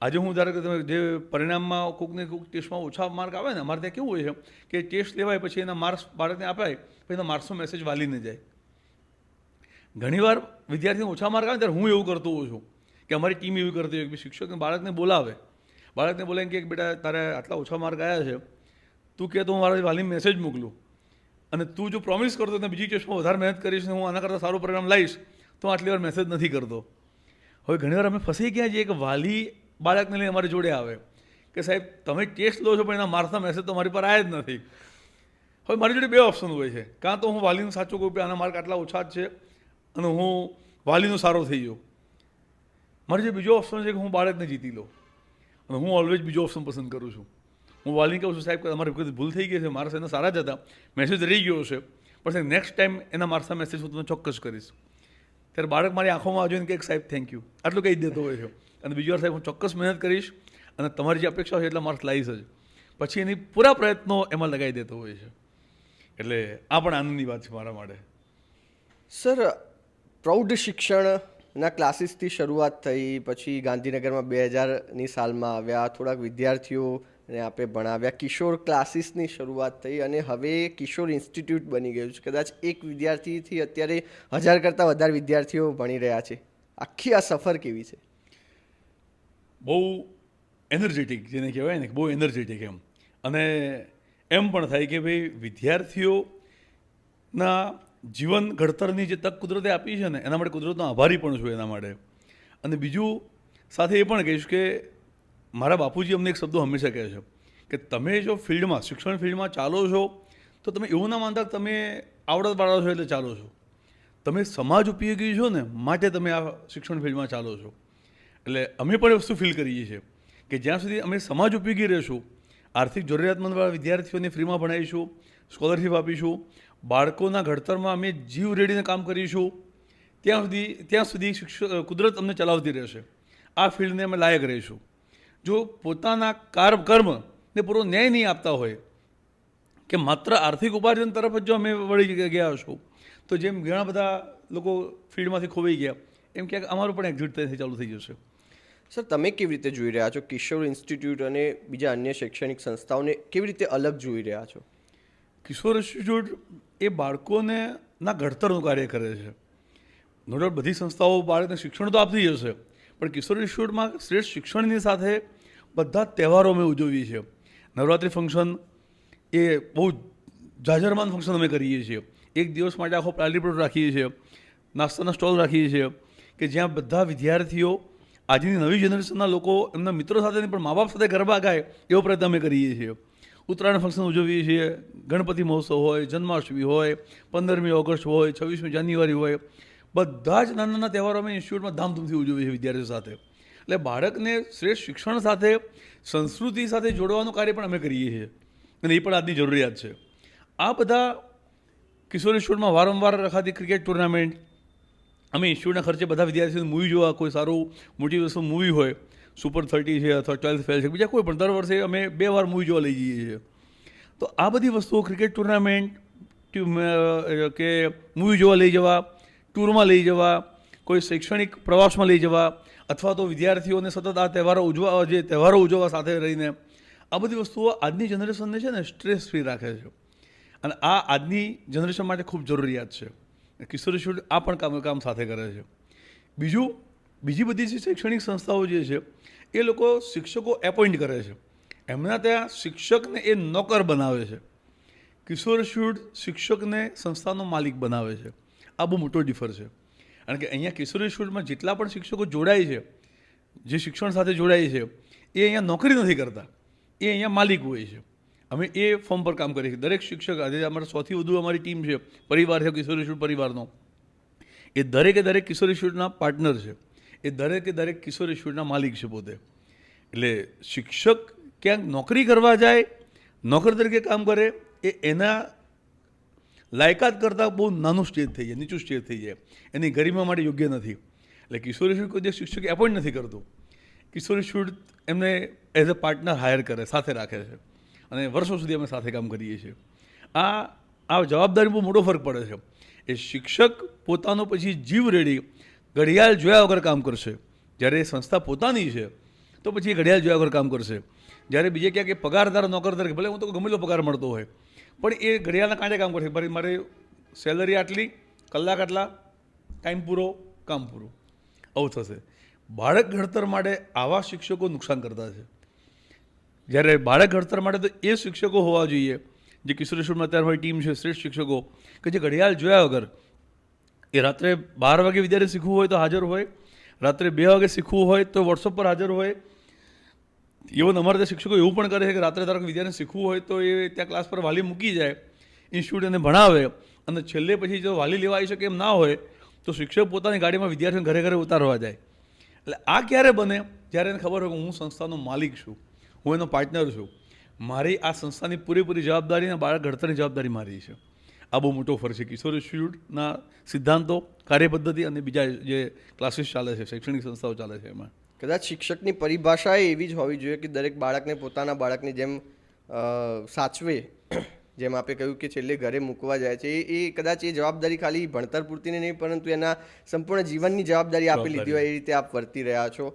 [SPEAKER 1] આજે હું ધારો કે તમે જે પરિણામમાં કોઈકને કોઈક ટેસ્ટમાં ઓછા માર્ક આવે ને, અમારે ત્યાં કેવું હોય છે કે ટેસ્ટ લેવાય પછી એના માર્ક્સ બાળકને અપાય પછી એના માર્ક્સનો મેસેજ વાલીને જાય. ઘણીવાર વિદ્યાર્થીને ઓછા માર્ક આવે ત્યારે હું એવું કરતો હોઉં છું કે અમારી ટીમ એવી કરતી હોય કે શિક્ષકને બાળકને બોલાવે, બાળકને બોલાવીને કે બેટા તારે આટલા ઓછા માર્ક આવ્યા છે, તું કહે તો હું મારા વાલીને મેસેજ મોકલું, અને તું જો પ્રોમિસ કરતો ને બીજી ટેસ્ટમાં વધારે મહેનત કરીશ ને હું આના કરતાં સારું પરિણામ લાવીશ તો આટલી વાર મેસેજ નથી કરતો. હવે ઘણીવાર અમે ફસી ગયા છીએ કે વાલી બાળકને લઈને અમારી જોડે આવે કે સાહેબ તમે ટેસ્ટ લો છો પણ એના માર્ક્સના મેસેજ તો મારી પર આવ્યા જ નથી. હવે મારી જોડે બે ઓપ્શન હોય છે, કાં તો હું વાલીનું સાચું કહું કે આના માર્ક આટલા ઓછા જ છે અને હું વાલીનો સારો થઈ ગયો. મારી જે બીજો ઓપ્શન છે કે હું બાળકને જીતી લઉં, અને હું ઓલવેઝ બીજો ઓપ્શન પસંદ કરું છું. હું વાલીને કહું છું સાહેબ કે અમારી વખતે ભૂલ થઈ ગઈ છે, માર્ક્સ એના સારા જ હતા, મેસેજ રહી ગયો છે, પણ નેક્સ્ટ ટાઈમ એના માર્ક્સના મેસેજ હું તમને ચોક્કસ કરીશ. ત્યારે બાળક મારી આંખોમાં જોઈને કે સાહેબ થેન્ક યુ આટલું કહી દેતો હોય છે, અને બીજી વાર સાહેબ હું ચોક્કસ મહેનત કરીશ અને તમારી જે અપેક્ષા હોય એટલા માર્ક્સ લાવીશ જ, પછી એની પૂરા પ્રયત્નો એમાં લગાવી દેતો હોય છે. એટલે આ પણ આનંદની વાત છે મારા માટે.
[SPEAKER 2] સર, પ્રૌઢ શિક્ષણના ક્લાસીસથી શરૂઆત થઈ, પછી ગાંધીનગરમાં 2000ની સાલમાં આવ્યા, થોડાક વિદ્યાર્થીઓને આપણે ભણાવ્યા, કિશોર ક્લાસીસની શરૂઆત થઈ અને હવે કિશોર ઇન્સ્ટિટ્યૂટ બની ગયું છે. કદાચ એક વિદ્યાર્થીથી અત્યારે 1000 કરતાં વધારે વિદ્યાર્થીઓ ભણી રહ્યા છે. આખી આ સફર કેવી છે?
[SPEAKER 1] બહુ એનર્જેટિક, જેને કહેવાય ને બહુ એનર્જેટિક એમ, અને એમ પણ થાય કે ભાઈ વિદ્યાર્થીઓના જીવન ઘડતરની જે તક કુદરતે આપી છે ને એના માટે કુદરતનો આભારી પણ છું એના માટે. અને બીજું સાથે એ પણ કહીશ કે મારા બાપુજી અમને એક શબ્દો હંમેશા કહે છે કે તમે જો ફિલ્ડમાં શિક્ષણ ફિલ્ડમાં ચાલો છો તો તમે એવું ના માનતા કે તમે આવડત પાડો છો એટલે ચાલો છો, તમે સમાજ ઉપયોગી છો ને માટે તમે આ શિક્ષણ ફિલ્ડમાં ચાલો છો. એટલે અમે પણ એ વસ્તુ ફીલ કરીએ છીએ કે જ્યાં સુધી અમે સમાજ ઉપયોગી રહીશું, આર્થિક જરૂરિયાતમંદવાળા વિદ્યાર્થીઓને ફ્રીમાં ભણાવીશું, સ્કોલરશીપ આપીશું, બાળકોના ઘડતરમાં અમે જીવ રેડીને કામ કરીશું, ત્યાં સુધી કુદરત અમને ચલાવતી રહેશે. આ ફિલ્ડને અમે લાયક રહીશું. જો પોતાના કર્મને પૂરો ન્યાય નહીં આપતા હોય કે માત્ર આર્થિક ઉપાર્જન તરફ જ જો અમે વળી ગયા હશું તો જેમ ઘણા બધા લોકો ફિલ્ડમાંથી ખોવાઈ ગયા એમ ક્યાંક અમારું પણ એક્ઝિટ થઈ ચાલુ થઈ જશે.
[SPEAKER 2] સર, તમે કેવી રીતે જોઈ રહ્યા છો કિશોર ઇન્સ્ટિટ્યૂટ અને બીજા અન્ય શૈક્ષણિક સંસ્થાઓને કેવી રીતે અલગ જોઈ રહ્યા છો?
[SPEAKER 1] કિશોર ઇન્સ્ટિટ્યૂટ એ બાળકોને ના ઘડતરનું કાર્ય કરે છે. નો ડાઉટ બધી સંસ્થાઓ બાળકને શિક્ષણ તો આપતી હશે, પણ કિશોર ઇન્સ્ટિટ્યૂટમાં શ્રેષ્ઠ શિક્ષણની સાથે બધા તહેવારો અમે ઉજવીએ છીએ. નવરાત્રિ ફંક્શન એ બહુ જાજરમાન ફંક્શન અમે કરીએ છીએ. એક દિવસ માટે આખો પાર્ટી પ્લોટ રાખીએ છીએ, નાસ્તાના સ્ટોલ રાખીએ છીએ કે જ્યાં બધા વિદ્યાર્થીઓ, આજની નવી જનરેશનના લોકો એમના મિત્રો સાથે નહીં પણ મા બાપ સાથે ગરબા ગાય એવો પ્રયત્ન અમે કરીએ છીએ. ઉત્તરાયણ ફંક્શન ઉજવીએ છીએ, ગણપતિ મહોત્સવ હોય, જન્માષ્ટમી હોય, 15મી ઓગસ્ટ હોય, 26મી જાન્યુઆરી હોય, બધા જ નાના નાના તહેવારો અમે ઇન્સ્ટિટ્યૂટમાં ધામધૂમથી ઉજવીએ છીએ વિદ્યાર્થીઓ સાથે. એટલે બાળકને શ્રેષ્ઠ શિક્ષણ સાથે સંસ્કૃતિ સાથે જોડવાનું કાર્ય પણ અમે કરીએ છીએ અને એ પણ આજની જરૂરિયાત છે. આ બધા કિશોર ઇન્સ્ટિટ્યૂટમાં વારંવાર રખાતી ક્રિકેટ ટુર્નામેન્ટ, અમે ઇન્સ્ટિટ્યૂટના ખર્ચે બધા વિદ્યાર્થીઓને મૂવી જોવા, કોઈ સારું મોટિવેશનલ મૂવી હોય, સુપર 30 છે અથવા 12th ફેલ છે, બીજા કોઈ પણ દર વર્ષે અમે 2 વાર મૂવી જોવા લઈ જઈએ છીએ. તો આ બધી વસ્તુઓ ક્રિકેટ ટુર્નામેન્ટ કે મૂવી જોવા લઈ જવા, ટૂરમાં લઈ જવા, કોઈ શૈક્ષણિક પ્રવાસમાં લઈ જવા, અથવા તો વિદ્યાર્થીઓને સતત આ તહેવારો ઉજવવા સાથે રહીને, આ બધી વસ્તુઓ આજની જનરેશનને છે ને સ્ટ્રેસ ફ્રી રાખે છે. અને આ આજની જનરેશન માટે ખૂબ જરૂરિયાત છે. કિશોર ઇન્સ્ટિટ્યૂટ આ પણ કામ સાથે કરે છે. બીજી બધી જે શૈક્ષણિક સંસ્થાઓ જે છે એ લોકો શિક્ષકો એપોઇન્ટ કરે છે. એમના ત્યાં શિક્ષકને એ નોકર બનાવે છે. કિશોર ઇન્સ્ટિટ્યૂટ શિક્ષકને સંસ્થાનો માલિક બનાવે છે. આ બહુ મોટો ડિફર છે. કારણ કે અહીંયા કિશોર ઇન્સ્ટિટ્યૂટમાં જેટલા પણ શિક્ષકો જોડાય છે, જે શિક્ષણ સાથે જોડાય છે, એ અહીંયા નોકરી નથી કરતા, એ અહીંયા માલિક હોય છે. અમે એ ફોર્મ પર કામ કરીએ છીએ. દરેક શિક્ષક, આજે અમારા સૌથી વધુ અમારી ટીમ છે, પરિવાર છે કિશોર ઇન્સ્ટિટ્યૂટ પરિવારનો, એ દરેક કિશોર ઇન્સ્ટિટ્યૂટના પાર્ટનર છે. એ દરેક કિશોર ઇન્સ્ટિટ્યૂટના માલિક છે પોતે. એટલે શિક્ષક ક્યાંક નોકરી કરવા જાય, નોકર તરીકે કામ કરે, એ એના લાયકાત કરતાં બહુ નાનું સ્ટેજ થઈ જાય, નીચું સ્ટેજ થઈ જાય, એની ગરિમા માટે યોગ્ય નથી. એટલે કિશોર ઇન્સ્ટિટ્યૂટ કોઈ દિવસ શિક્ષક એપોઇન્ટ નથી કરતું. કિશોર ઇન્સ્ટિટ્યૂટ એમને એઝ અ પાર્ટનર હાયર કરે, સાથે રાખે છે, અને વર્ષો સુધી અમે સાથે કામ કરીએ છીએ. આ જવાબદારી બહુ મોટો ફરક પડે છે. એ શિક્ષક પોતાનો પછી જીવ રેડી ઘડિયાળ જોયા વગર કામ કરશે. જ્યારે એ સંસ્થા પોતાની છે તો પછી એ ઘડિયાળ જોયા વગર કામ કરશે. જ્યારે બીજે ક્યાંક એ પગારદાર નોકર તરીકે, ભલે હું તો ગમે એટલો પગાર મળતો હોય, પણ એ ઘડિયાળના કાંઠે કામ કરશે. ભાઈ મારે સેલરી આટલી, કલાક આટલા, ટાઈમ પૂરો, કામ પૂરું, આવું થશે. બાળક ઘડતર માટે આવા શિક્ષકો નુકસાન કરતા છે. જ્યારે બાળક ઘડતર માટે તો એ શિક્ષકો હોવા જોઈએ, જે કિશોર ઇન્સ્ટિટ્યૂટમાં અત્યારે મારી ટીમ છે, શ્રેષ્ઠ શિક્ષકો, કે જે ઘડિયાળ જોયા વગર એ રાત્રે 12 વાગે વિદ્યાર્થી શીખવું હોય તો હાજર હોય, રાત્રે 2 વાગે શીખવું હોય તો વોટ્સઅપ પર હાજર હોય. ઇવન અમારા ત્યાં શિક્ષકો એવું પણ કરે છે કે રાત્રે ધારો કે વિદ્યાર્થીને શીખવું હોય તો એ ત્યાં ક્લાસ પર વાલી મૂકી જાય, ઇન્સ્ટિટ્યૂટ એને ભણાવે, અને છેલ્લે પછી જો વાલી લેવા આવી શકે એમ ના હોય તો શિક્ષક પોતાની ગાડીમાં વિદ્યાર્થીઓને ઘરે ઉતારવા જાય. એટલે આ ક્યારે બને? જ્યારે એને ખબર હોય કે હું સંસ્થાનો માલિક છું, હું એનો પાર્ટનર છું, મારી આ સંસ્થાની પૂરેપૂરી જવાબદારી અને બાળક ઘડતરની જવાબદારી મારી છે. આ બહુ મોટો ફરક છે કિશોર ઇન્સ્ટિટ્યૂટના સિદ્ધાંતો, કાર્યપદ્ધતિ અને બીજા જે ક્લાસીસ ચાલે છે, શૈક્ષણિક સંસ્થાઓ ચાલે છે એમાં.
[SPEAKER 2] કદાચ શિક્ષકની પરિભાષા એવી જ હોવી જોઈએ કે દરેક બાળકને પોતાના બાળકની જેમ સાચવે. જેમ આપણે કહ્યું કે છેલ્લે ઘરે મૂકવા જાય છે, એ કદાચ એ જવાબદારી ખાલી ભણતર પૂરતીને નહીં, પરંતુ એના સંપૂર્ણ જીવનની જવાબદારી આપી લીધી હોય, એ રીતે આપ વર્તી રહ્યા છો.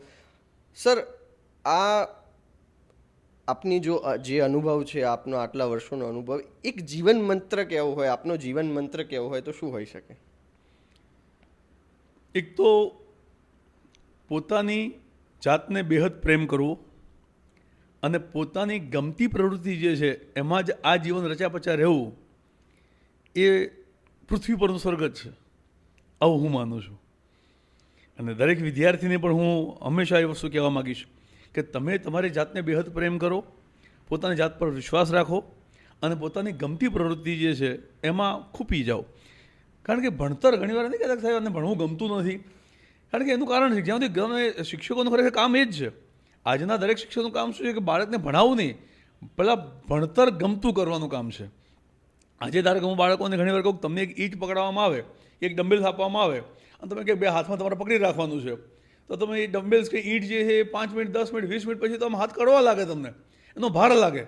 [SPEAKER 2] સર, આપની જે અનુભવ છે, આપનો આટલા વર્ષોનો અનુભવ, એક જીવન મંત્ર કેવો હોય, આપનો જીવન મંત્ર કેવો હોય તો શું હોઈ શકે?
[SPEAKER 1] એક તો પોતાની જાતને બેહદ પ્રેમ કરવો, અને પોતાની ગમતી પ્રવૃત્તિ જે છે એમાં જ આ જીવન રચ્યા-પચ્યા રહેવું, એ પૃથ્વી પરનું સ્વર્ગ જ છે, આવું હું માનું છું. અને દરેક વિદ્યાર્થીને પણ હું હંમેશા એ વસ્તુ કહેવા માગીશ કે તમે તમારી જાતને બેહદ પ્રેમ કરો, પોતાની જાત પર વિશ્વાસ રાખો, અને પોતાની ગમતી પ્રવૃત્તિ જે છે એમાં ખૂપી જાઓ. કારણ કે ભણતર ઘણીવાર નથી કહેતા સાહેબ અને ભણવું ગમતું નથી. કારણ કે એનું કારણ છે જ્યાં સુધી શિક્ષકોનું ખરેખર કામ એ જ છે. આજના દરેક શિક્ષકનું કામ શું છે કે બાળકને ભણાવવું નહીં, પહેલાં ભણતર ગમતું કરવાનું કામ છે. આજે ધારો કે હું બાળકોને ઘણીવાર કહું તમને એક ઈંટ પકડાવવામાં આવે, એક ડમ્બેલ્સ આપવામાં આવે, અને તમે કે 2 હાથમાં તમારે પકડી રાખવાનું છે, તો તમે એ ડમ્બેલ્સ કે ઈંટ જે છે 5 મિનિટ, 10 મિનિટ, 20 મિનિટ પછી તો આમ હાથ કડવા લાગે, તમને એનો ભાર લાગે.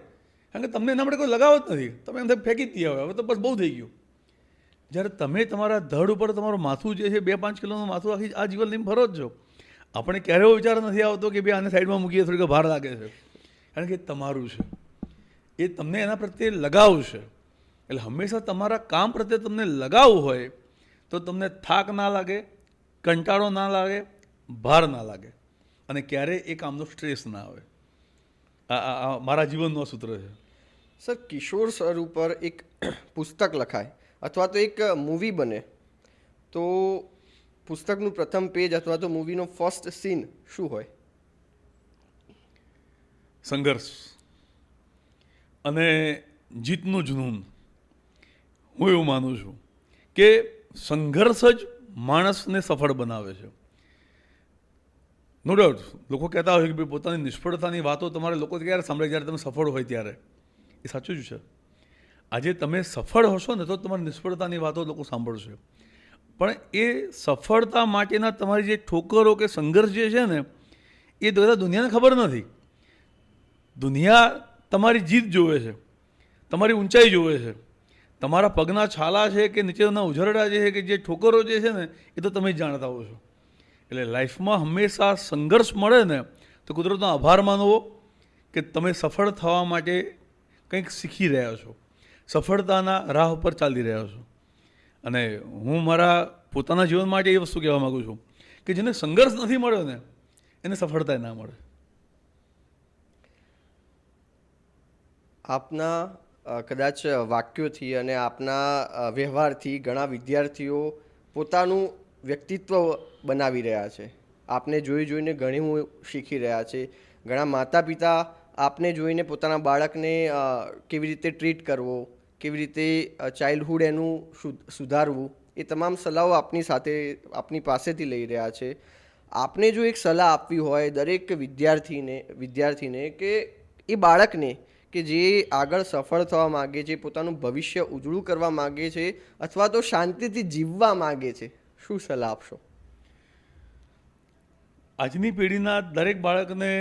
[SPEAKER 1] કારણ કે તમને એના માટે કોઈ લગાવ જ નથી, તમે એમ થાય ફેંકી જ દઈએ, હવે તો બસ બહુ થઈ ગયું. જ્યારે તમે તમારા ધડ ઉપર તમારું માથું જે છે 2-5 કિલોનું માથું આખી આ જીવન લઈને ફરો જ છો, આપણે ક્યારેય વિચાર નથી આવતો કે ભાઈ આને સાઈડમાં મૂકીએ, થોડીક ભાર લાગે છે. કારણ કે તમારું છે, એ તમને એના પ્રત્યે લગાવ છે. એટલે હંમેશા તમારા કામ પ્રત્યે તમને લગાવ હોય તો તમને થાક ના લાગે, કંટાળો ના લાગે, ભાર ના લાગે, અને ક્યારેય એ કામનો સ્ટ્રેસ ના આવે. આ મારા જીવનનું સૂત્ર છે.
[SPEAKER 2] સર, કિશોર સર ઉપર એક પુસ્તક લખાય અથવા તો એક મૂવી બને તો પુસ્તકનું પ્રથમ પેજ અથવા તો મૂવીનો ફર્સ્ટ સીન શું હોય?
[SPEAKER 1] સંઘર્ષ અને જીતનું જુનૂન. હું એવું માનું છું કે સંઘર્ષ જ માણસને સફળ બનાવે છે. નો ડાઉટ લોકો કહેતા હોય કે ભાઈ પોતાની નિષ્ફળતાની વાતો તમારે લોકો ક્યારે સાંભળે? જ્યારે તમે સફળ હોય ત્યારે. એ સાચું જ છે. આજે તમે સફળ હશો ને તો તમારી નિષ્ફળતાની વાતો લોકો સાંભળશે, પણ એ સફળતા માટેના તમારી જે ઠોકરો કે સંઘર્ષ જે છે ને એ દુનિયાને ખબર નથી. દુનિયા તમારી જીત જોવે છે, તમારી ઊંચાઈ જોવે છે, તમારા પગના છાલા છે કે નીચેના ઉઝરડા જે છે કે જે ઠોકરો જે છે ને એ તો તમે જ જાણતા હો છો. એટલે લાઈફમાં હંમેશા સંઘર્ષ મળે ને તો કુદરતનો આભાર માનવો કે તમે સફળ થવા માટે કંઈક શીખી રહ્યા છો, સફળતાના રાહ ઉપર ચાલી રહ્યા છો. અને હું મારા પોતાના જીવન માટે એ વસ્તુ કહેવા માગું છું કે જેને સંઘર્ષ નથી મળ્યો ને એને સફળતા ના મળે.
[SPEAKER 2] આપના કદાચ વાક્યોથી અને આપના વ્યવહારથી ઘણા વિદ્યાર્થીઓ પોતાનું વ્યક્તિત્વ બનાવી રહ્યા છે. આપને જોઈ જોઈને ઘણું શીખી રહ્યા છે. ઘણા માતા પિતા આપને જોઈને પોતાના બાળકને કેવી રીતે ટ્રીટ કરવો, કેવી રીતે ચાઇલ્ડહુડ એનું સુધારવું, એ તમામ સલાહો આપની પાસેથી લઈ રહ્યા છે. આપને જો એક સલાહ આપવી હોય દરેક વિદ્યાર્થીને કે એ બાળકને કે જે આગળ સફળ થવા માગે છે, પોતાનું ભવિષ્ય ઉજળું કરવા માગે છે અથવા તો શાંતિથી જીવવા માગે છે, શું સલાહ આપશો?
[SPEAKER 1] આજની પેઢીના દરેક બાળકને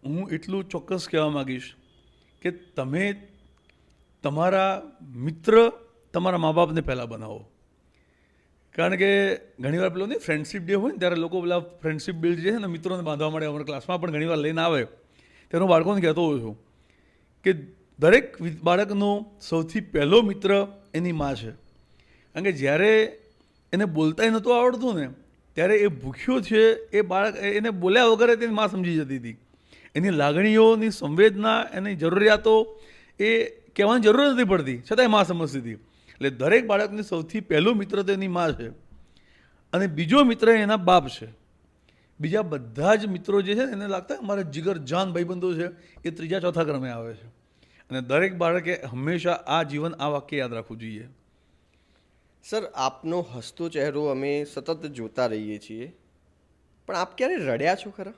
[SPEAKER 1] હું એટલું ચોક્કસ કહેવા માગીશ કે તમે તમારા મિત્ર તમારા મા બાપને પહેલાં બનાવો. કારણ કે ઘણીવાર પેલો નહીં ફ્રેન્ડશિપ ડે હોય ને ત્યારે લોકો પેલા ફ્રેન્ડશિપ બિલ્ડ જે છે ને મિત્રોને બાંધવા માટે અમારા ક્લાસમાં પણ ઘણીવાર લઈને આવે ત્યારે હું બાળકોને કહેતો હોઉં છું કે દરેક બાળકનો સૌથી પહેલો મિત્ર એની મા છે. કારણ કે જ્યારે એને બોલતાય નહોતું આવડતું ને ત્યારે એ ભૂખ્યો છે એ બાળક એને બોલ્યા વગર તેની મા સમજી જતી હતી. એની લાગણીઓની સંવેદના, એની જરૂરિયાતો એ કહેવાની જરૂર નથી પડતી છતાંય મા સમજતી હતી. એટલે દરેક બાળકની સૌથી પહેલો મિત્ર તો એની મા છે અને બીજો મિત્ર એના બાપ છે. બીજા બધા જ મિત્રો જે છે એને લાગતા અમારા જીગર જાન ભાઈબંધો છે એ ત્રીજા ચોથા ક્રમે આવે છે. અને દરેક બાળકે હંમેશા આ જીવન આ વાક્ય યાદ રાખવું જોઈએ.
[SPEAKER 2] સર, આપનો હસતો ચહેરો અમે સતત જોતા રહીએ છીએ, પણ આપ ક્યારે રડ્યા છો ખરા?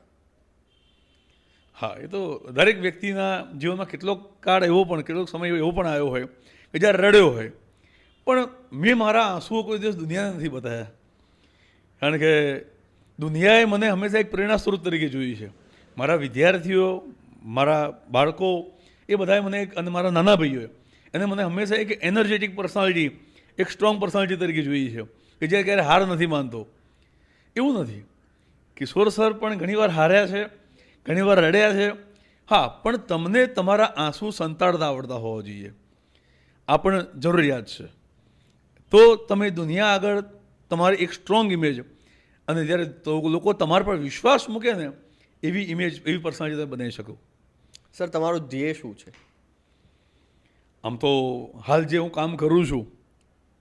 [SPEAKER 1] હા, એ તો દરેક વ્યક્તિના જીવનમાં કેટલોક કાળ એવો પણ કેટલોક સમય એવો પણ આવ્યો હોય કે જ્યારે રડ્યો હોય, પણ મેં મારા આંસુઓ કોઈ દિવસ દુનિયાને નથી બતાવ્યા. કારણ કે દુનિયાએ મને હંમેશા એક પ્રેરણા સ્ત્રોત તરીકે જોઈ છે. મારા વિદ્યાર્થીઓ, મારા બાળકો, એ બધાએ મને અને મારા નાના ભાઈઓએ એને મને હંમેશા એક એનર્જેટિક પર્સનાલિટી, એક સ્ટ્રોંગ પર્સનાલિટી તરીકે જોઈ છે કે જે ક્યારે હાર નથી માનતો. એવું નથી. કિશોર સર પણ ઘણીવાર હાર્યા છે, ઘણીવાર રડ્યા છે. હા, પણ તમને તમારા આંસુ સંતાડતા આવડતા હોવા જોઈએ. આ પણ જરૂરિયાત છે. તો તમે દુનિયા આગળ તમારી એક સ્ટ્રોંગ ઇમેજ અને જ્યારે લોકો તમારા પર વિશ્વાસ મૂકે ને એવી ઇમેજ, એવી પર્સનાલિટી તમે બનાવી શકો.
[SPEAKER 2] સર, તમારો ધ્યેય શું છે?
[SPEAKER 1] આમ તો હાલ જે હું કામ કરું છું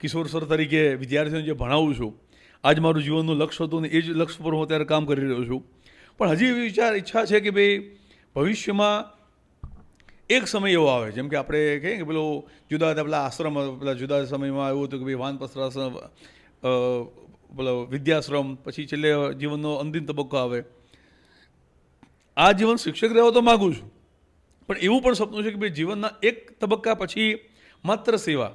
[SPEAKER 1] કિશોર સર તરીકે વિદ્યાર્થીઓને જે ભણાવું છું, આજ મારું જીવનનું લક્ષ્ય હતું ને એ જ લક્ષ્ય પર હું અત્યારે કામ કરી રહ્યો છું. પણ હજી એવી ઈચ્છા છે કે ભાઈ ભવિષ્યમાં એક સમય એવો આવે, જેમ કે આપણે કહીએ કે પેલો જુદા હતા પેલા આશ્રમ, પેલા જુદા સમયમાં એવું હતું કે ભાઈ વાનપ્રસ્થાશ્રમ, પેલો વિદ્યાશ્રમ, પછી છેલ્લે જીવનનો અંતિમ તબક્કો આવે. આ જીવન શિક્ષક રહેવો તો માગું છું, પણ એવું પણ સપનું છે કે ભાઈ જીવનના એક તબક્કા પછી માત્ર સેવા,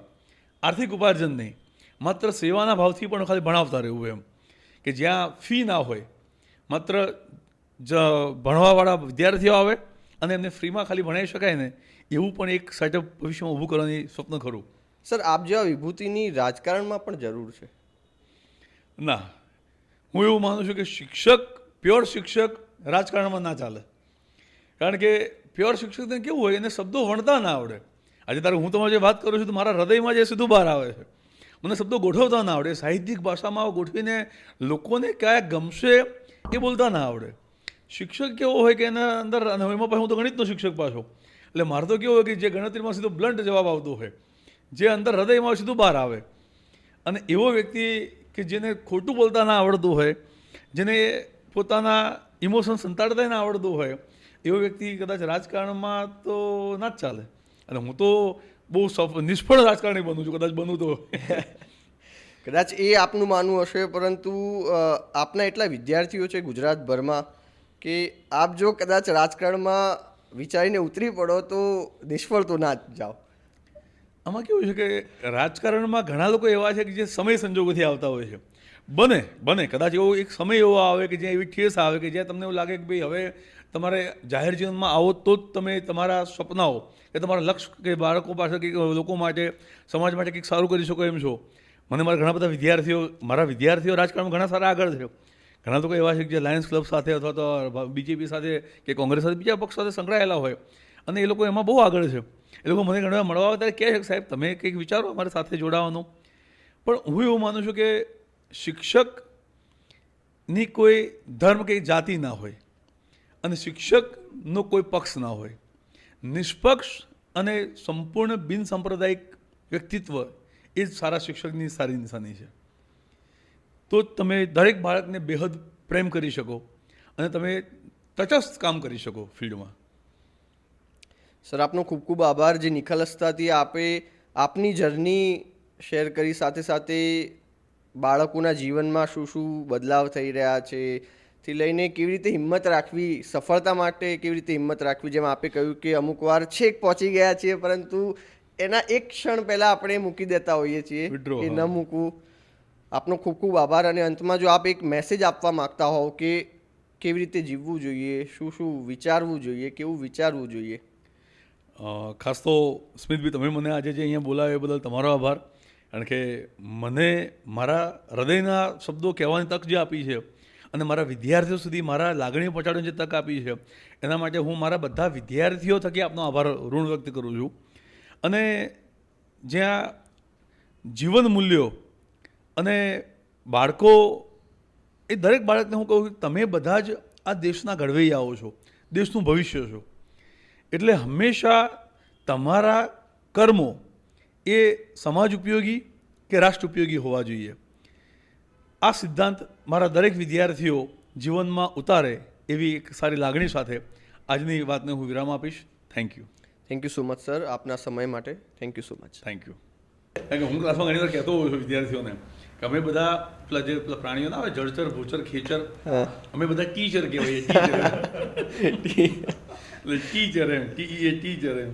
[SPEAKER 1] આર્થિક ઉપાર્જન નહીં, માત્ર સેવાના ભાવથી પણ ખાલી ભણાવતા રહેવું, એમ કે જ્યાં ફી ના હોય, માત્ર ભણવાવાળા વિદ્યાર્થીઓ આવે અને એમને ફ્રીમાં ખાલી ભણાવી શકાય ને એવું પણ એક સેટઅપ ભવિષ્યમાં ઊભું કરવાની સ્વપ્ન ખરું.
[SPEAKER 2] સર, આપ જેવા વિભૂતિની રાજકારણમાં પણ જરૂર છે?
[SPEAKER 1] ના, હું એવું માનું છું કે શિક્ષક, પ્યોર શિક્ષક રાજકારણમાં ના ચાલે. કારણ કે પ્યોર શિક્ષકને કેવું હોય, એને શબ્દો વણતા ના આવડે. આજે તારે હું તમારી જે વાત કરું છું તો મારા હૃદયમાં જે સીધું બહાર આવે છે. મને શબ્દો ગોઠવતા ના આવડે, સાહિત્યિક ભાષામાં ગોઠવીને લોકોને કયા ગમશે એ બોલતા ના આવડે. શિક્ષક કેવો હોય કે એના અંદર, અને એમાં પાછું હું તો ગણિતનો શિક્ષક પાછો, એટલે મારે તો કેવું હોય કે જે ગણતરીમાં સીધો બ્લન્ટ જવાબ આવતો હોય, જે અંદર હૃદયમાં સીધું બહાર આવે. અને એવો વ્યક્તિ કે જેને ખોટું બોલતા ના આવડતું હોય, જેને પોતાના ઇમોશન સંતાડતા ના આવડતું હોય, એવો વ્યક્તિ કદાચ રાજકારણમાં તો ના જ ચાલે. અને હું તો બહુ નિષ્ફળ રાજકારણી બનું છું, કદાચ બનું તો.
[SPEAKER 2] કદાચ એ આપનું માનવું હશે, પરંતુ આપના એટલા વિદ્યાર્થીઓ છે ગુજરાતભરમાં કે આપ જો કદાચ રાજકારણમાં વિચારીને ઉતરી પડો તો નિષ્ફળ તો ના જ જાઓ.
[SPEAKER 1] આમાં કેવું છે કે રાજકારણમાં ઘણા લોકો એવા છે કે જે સમય સંજોગોથી આવતા હોય છે, બને કદાચ એવો એક સમય એવો આવે કે જ્યાં એવી ઠેસ આવે કે જ્યાં તમને એવું લાગે કે ભાઈ હવે તમારે જાહેર જીવનમાં આવો તો જ તમે તમારા સપનાઓ કે તમારા લક્ષ્ય કે બાળકો પાછળ કે લોકો માટે સમાજ માટે કંઈક સારું કરી શકો એમ છો. મને મારા ઘણા બધા મારા વિદ્યાર્થીઓ રાજકારણમાં ઘણા સારા આગળ છે. ઘણા લોકો એવા છે કે જે લાયન્સ ક્લબ સાથે અથવા તો બીજેપી સાથે કે કોંગ્રેસ સાથે બીજા પક્ષ સાથે સંકળાયેલા હોય અને એ લોકો એમાં બહુ આગળ છે. એ લોકો મને ઘણા મળવા આવે ત્યારે કહે છે કે સાહેબ તમે કંઈક વિચારો અમારી સાથે જોડાવાનું. પણ હું એવું માનું છું કે શિક્ષકની કોઈ ધર્મ કે જાતિ ના હોય અને શિક્ષકનો કોઈ પક્ષ ના હોય. નિષ્પક્ષ અને સંપૂર્ણ બિનસાંપ્રદાયિક વ્યક્તિત્વ એ જ સારા શિક્ષકની સારી નિશાની છે. તો જ તમે દરેક બાળકને બેહદ પ્રેમ કરી શકો અને તમે તટસ્થ કામ કરી શકો ફિલ્ડમાં.
[SPEAKER 2] સર આપનો ખૂબ ખૂબ આભાર જે નિખાલસતાથી આપે આપની જર્ની શેર કરી, સાથે સાથે બાળકોના જીવનમાં શું શું બદલાવ થઈ રહ્યા છે થી લઈને કેવી રીતે હિંમત રાખવી, સફળતા માટે કેવી રીતે હિંમત રાખવી. જેમ આપે કહ્યું કે અમુક વાર છેક પહોંચી ગયા છીએ પરંતુ એના એક ક્ષણ પહેલાં આપણે મૂકી દેતા હોઈએ છીએ કે ન મૂકવું. આપનો ખૂબ ખૂબ આભાર. અને અંતમાં જો આપ એક મેસેજ આપવા માગતા હોવ કે કેવી રીતે જીવવું જોઈએ, શું શું વિચારવું જોઈએ, કેવું વિચારવું જોઈએ.
[SPEAKER 1] ખાસ તો સ્મિતભાઈ તમે મને આજે જે અહીંયા બોલાવ્યા એ બદલ તમારો આભાર. કારણ કે મને મારા હૃદયના શબ્દો કહેવાની તક જે આપી છે અને મારા વિદ્યાર્થીઓ સુધી મારા લાગણીઓ પહોંચાડવાની જે તક આપી છે એના માટે હું મારા બધા વિદ્યાર્થીઓ થકી આપનો આભાર ઋણ વ્યક્ત કરું છું. અને જ્યાં જીવન મૂલ્યો અને બાળકો એ દરેક બાળકને હું કહું કે તમે બધા જ આ દેશના ઘડવૈયાઓ છો, દેશનું ભવિષ્ય છો. એટલે હંમેશા તમારા કર્મો એ સમાજ ઉપયોગી કે રાષ્ટ્ર ઉપયોગી હોવા જોઈએ. આ સિદ્ધાંત મારા દરેક વિદ્યાર્થીઓ જીવનમાં ઉતારે એવી એક સારી લાગણી સાથે આજની વાતને હું વિરામ આપીશ. Thank you.
[SPEAKER 2] Thank you so much sir આપના સમય માટે. Thank you so much.
[SPEAKER 1] Thank you. કારણ કે હું ક્લાસમાં ઘણી વાર કહેતો હોઉં છું વિદ્યાર્થીઓને કે અમે બધા પેલા પ્રાણીઓ ના આવે જળચર, ભૂચર, ખેચર, અમે બધા ટીચર કહેવાય. ટીચર એમ ટીચર એમ